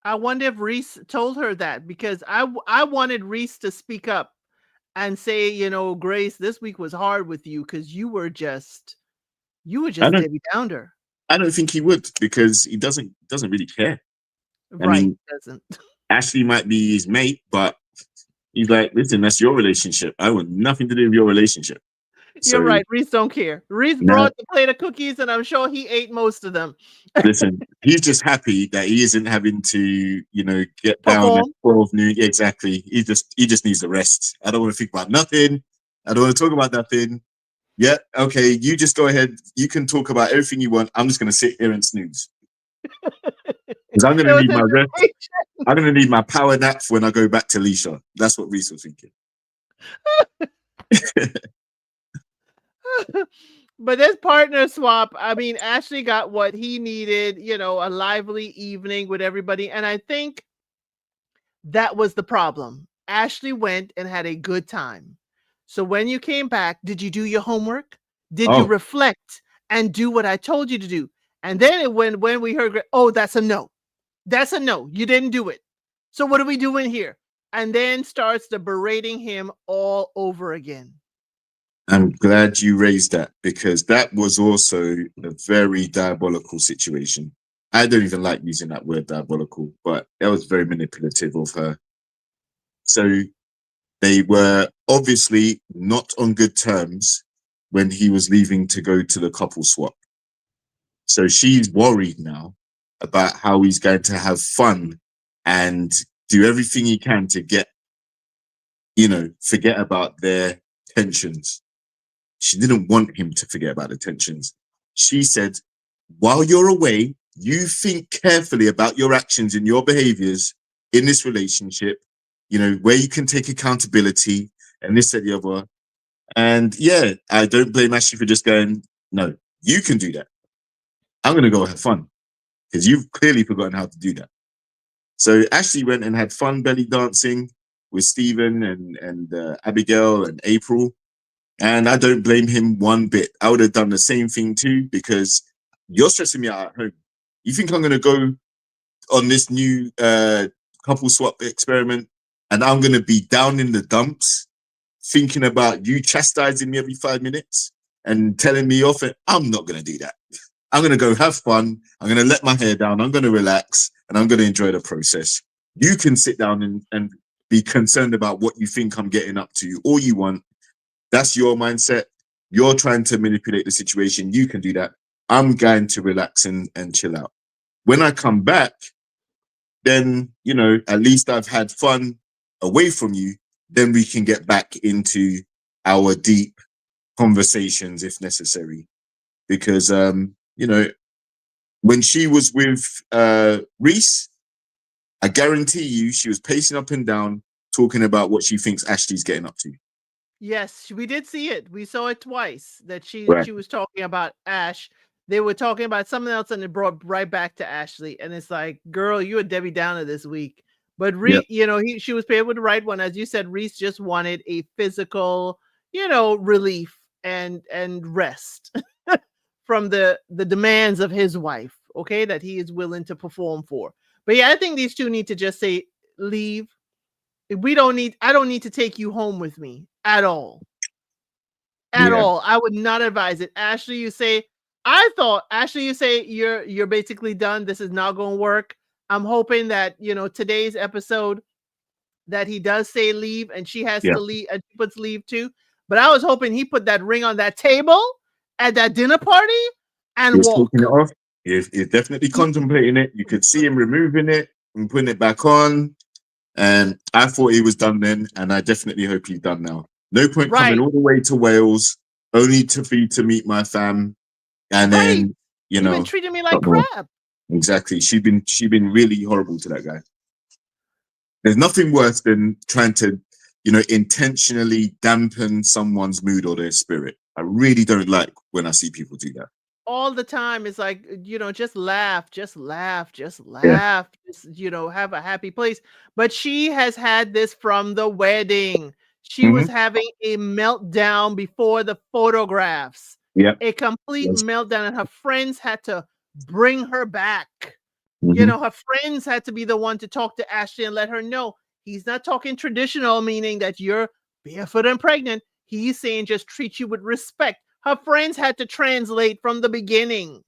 I wonder if Reese told her that, because I wanted Reese to speak up and say, Grace, this week was hard with you because you were
I
just
don't
Debbie Downer.
I don't think he would, because he doesn't really care. I
Right.
mean,
Doesn't.
Ashley might be his mate, but he's like, listen, that's your relationship. I want nothing to do with your relationship.
You're
So
right. Reese don't care. Reese
now,
brought the plate of cookies, and I'm sure he ate most of them.
listen, he's just happy that he isn't having to, get down at
Perform.
12 noon. Exactly. He just needs the rest. I don't want to think about nothing. I don't want to talk about nothing. Yeah, okay. You just go ahead. You can talk about everything you want. I'm just gonna sit here and snooze. Because I'm
It
gonna
was
need
his
my rest.
vacation.
I'm gonna need my power nap when I go back to Leisha. That's what Reese was thinking.
But this partner swap, I mean, Ashley got what he needed, a lively evening with everybody. And I think that was the problem. Ashley went and had a good time. So when you came back, did you do your homework? Did you
Oh,
reflect and do what I told you to do? And then when we heard, oh, that's a no. That's a no. You didn't do it. So what are we doing here? And then starts the berating him all over again.
I'm glad you raised that, because that was also a very diabolical situation. I don't even like using that word diabolical, but that was very manipulative of her. So they were obviously not on good terms when he was leaving to go to the couple swap. So she's worried now about how he's going to have fun and do everything he can to forget about their tensions. She didn't want him to forget about the tensions. She said, while you're away, you think carefully about your actions and your behaviors in this relationship, where you can take accountability and this and the other. And yeah, I don't blame Ashley for just going, no, you can do that. I'm going to go have fun, because you've clearly forgotten how to do that. So Ashley went and had fun belly dancing with Stephen and Abigail and April. And I don't blame him one bit. I would have done the same thing too, because you're stressing me out at home. You think I'm going to go on this new couple swap experiment and I'm going to be down in the dumps thinking about you chastising me every 5 minutes and telling me off? And I'm not going to do that. I'm going to go have fun. I'm going to let my hair down. I'm going to relax and I'm going to enjoy the process. You can sit down and be concerned about what you think I'm getting up to all you want. That's your mindset. You're trying to manipulate the situation. You can do that. I'm going to relax and chill out. When I come back, then, at least I've had fun away from you. Then we can get back into our deep conversations if necessary. Because, when she was with Reese, I guarantee you she was pacing up and down talking about what she thinks Ashley's getting up to.
Yes, we did see it. We saw it twice that she
Right.
she was talking about Ash. They were talking about something else and it brought right back to Ashley. And it's like, girl, you a Debbie Downer this week. But
Yep.
she was paired with the right one. As you said, Reese just wanted a physical, relief and rest from the demands of his wife, okay, that he is willing to perform for. But yeah, I think these two need to just say, leave. I don't need to take you home with me at all. At
Yeah.
all. I would not advise it. Ashley, you say you're basically done. This is not going to work. I'm hoping that, today's episode that he does say leave and she has
Yeah.
to leave and she puts leave too. But I was hoping he put that ring on that table at that dinner party
He
and
was taking it
walk.
off. He's definitely contemplating it. You could see him removing it and putting it back on. And I thought he was done then, and I definitely hope he's done now. No point coming
Right,
all the way to Wales only to meet my fam, and
right.
then you
You've been
know,
treating me like
not more.
crap.
Exactly. She been really horrible to that guy. There's nothing worse than trying to, intentionally dampen someone's mood or their spirit. I really don't like when I see people do that.
All the time. It's like, just laugh, just laugh, just
Yeah.
laugh, just, have a happy place. But she has had this from the wedding. She was
Hmm.
having a meltdown before the photographs,
Yeah.
a complete
Yes.
meltdown, and her friends had to bring her back.
Hmm.
Her friends had to be the one to talk to Ashley and let her know he's not talking traditional, meaning that you're barefoot and pregnant. He's saying just treat you with respect. Her friends had to translate from the beginning.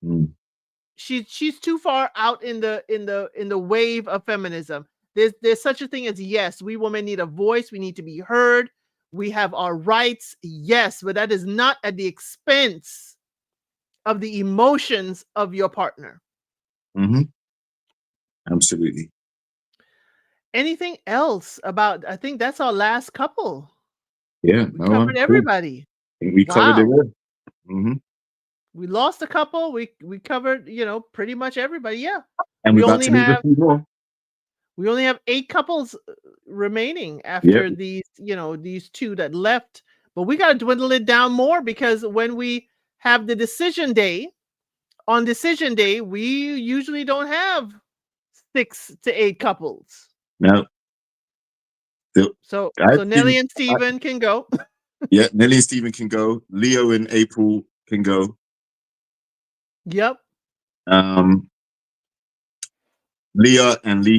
Mm.
She's too far out in the wave of feminism. There's such a thing as, yes, we women need a voice, we need to be heard, we have our rights, yes, but that is not at the expense of the emotions of your partner.
Hmm. Absolutely.
Anything else about, I think that's our last couple.
Yeah.
We
No, I'm
covered
cool.
everybody.
I think we covered it
Wow.
all. Hmm.
We lost a couple. We covered, pretty much everybody. Yeah.
And
We
we're about
only
to lose a
have
few more.
we only have 8 couples remaining
Yeah.
after these 2 that left, but we got to dwindle it down more, because when we have the decision day, on decision day, we usually don't have 6 to 8 couples.
Now, the, I
So Nelly
think,
and Steven can go.
yeah, Nelly and Steven can go. Leo and April can go.
Yep.
Um, Leah and Lee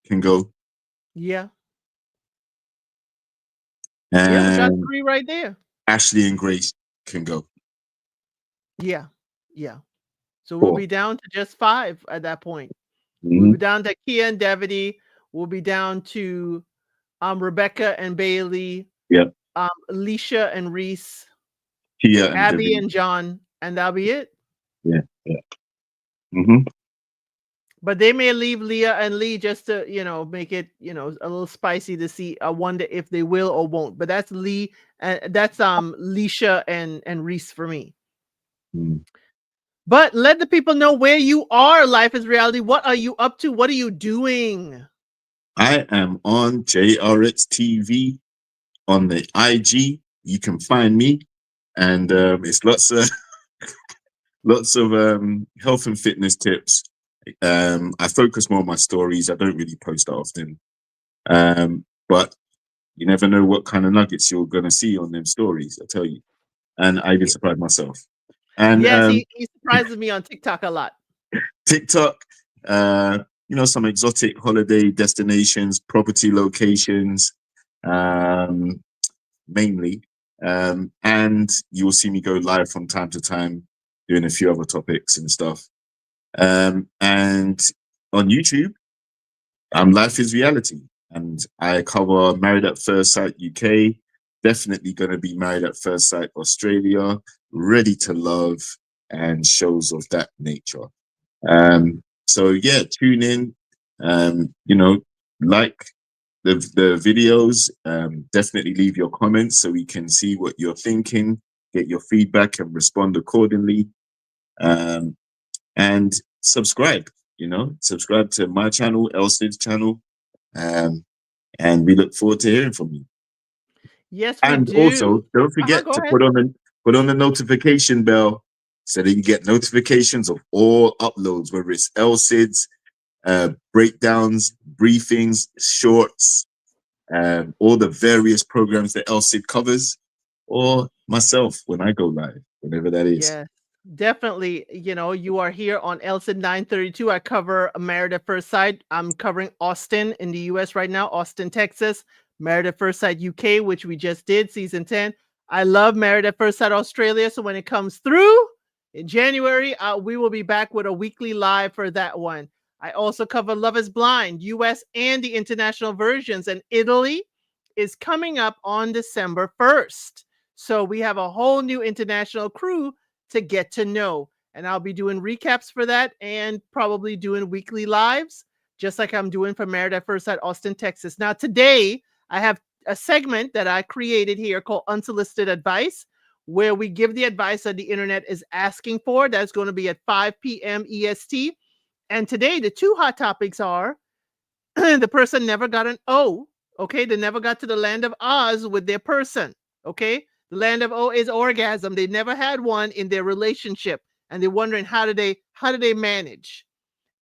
can go.
Yeah. Yeah, we got
And
3 right there.
Ashley and Grace can go.
Yeah. Yeah. So we'll
4.
be down to just 5 at that point. We'll
Hmm.
be down to Kia and Devity. We'll be down to Rebecca and Bailey,
Yep.
Alicia and Reese,
Tia and
Abby
David.
and John, and that'll be it.
Yeah. Yeah. Hmm.
But they may leave Leah and Lee just to, make it, a little spicy to see. I wonder if they will or won't. But that's Lee, and that's Leisha and Reese for me.
Mm.
But let the people know where you are. Life is reality. What are you up to? What are you doing?
I am on JRX TV on the IG. You can find me, and it's lots of health and fitness tips. I focus more on my stories. I don't really post that often, but you never know what kind of nuggets you're gonna see on them stories. I tell you, and I even surprised myself. And
Yes, he surprises me on TikTok a lot.
TikTok, uh, some exotic holiday destinations, property locations, um, mainly. And you will see me go live from time to time, doing a few other topics and stuff. And on YouTube, Life is Reality. And I cover Married at First Sight UK, definitely going to be Married at First Sight Australia, Ready to Love, and shows of that nature. So yeah, tune in. Like the videos. Definitely leave your comments so we can see what you're thinking, get your feedback, and respond accordingly. Um, and subscribe. Subscribe to my channel, Elsid's channel, and we look forward to hearing from you.
Yes, we
And
do.
also, don't forget
Go
to
ahead.
put on the notification bell so that you get notifications of all uploads, whether it's Elsid's breakdowns, briefings, shorts, all the various programs that Elsid covers, or myself when I go live, whenever that is.
Yes, definitely. You are here on LCID 932. I cover Married at First Sight. I'm covering Austin in the US right now, Austin, Texas. Married at First Sight UK, which we just did, season 10. I love Married at First Sight Australia. So when it comes through in January, we will be back with a weekly live for that one. I also cover Love is Blind, US and the international versions. And Italy is coming up on December 1st. So we have a whole new international crew to get to know. And I'll be doing recaps for that and probably doing weekly lives just like I'm doing for Married at First Sight, Austin, Texas. Now, today I have a segment that I created here called Unsolicited Advice, where we give the advice that the internet is asking for. That's going to be at 5 p.m. EST. And today, the two hot topics are the person never got an O. Okay. They never got to the land of Oz with their person. Okay. The land of O is orgasm. They never had one in their relationship. And they're wondering how do they manage?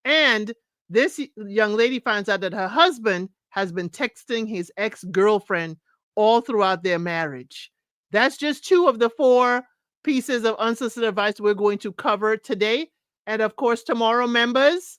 And this young lady finds out that her husband has been texting his ex-girlfriend all throughout their marriage. That's just two of the four pieces of unsolicited advice we're going to cover today. And of course, tomorrow, members,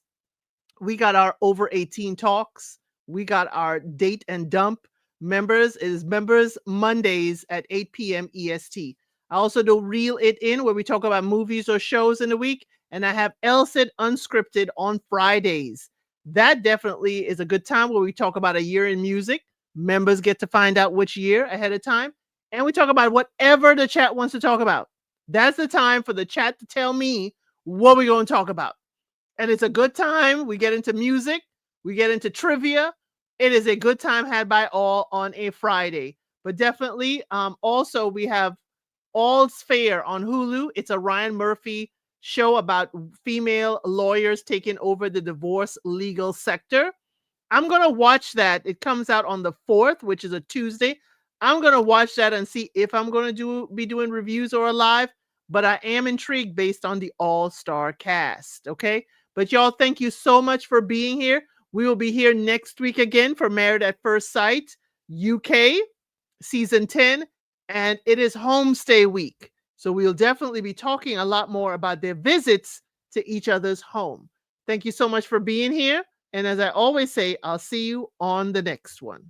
we got our over 18 talks. We got our date and dump. Members is Members Mondays at 8 p.m. EST. I also do Reel It In, where we talk about movies or shows in the week. And I have LSIT Unscripted on Fridays. That definitely is a good time where we talk about a year in music. Members get to find out which year ahead of time. And we talk about whatever the chat wants to talk about. That's the time for the chat to tell me what we're going to talk about. And it's a good time. We get into music. We get into trivia. It is a good time had by all on a Friday. But definitely, also, we have All's Fair on Hulu. It's a Ryan Murphy show about female lawyers taking over the divorce legal sector. I'm going to watch that. It comes out on the 4th, which is a Tuesday. I'm going to watch that and see if I'm going to be doing reviews or a live, but I am intrigued based on the all-star cast. Okay. But y'all, thank you so much for being here. We will be here next week again for Married at First Sight UK season 10, and it is homestay week. So we'll definitely be talking a lot more about their visits to each other's home. Thank you so much for being here. And as I always say, I'll see you on the next one.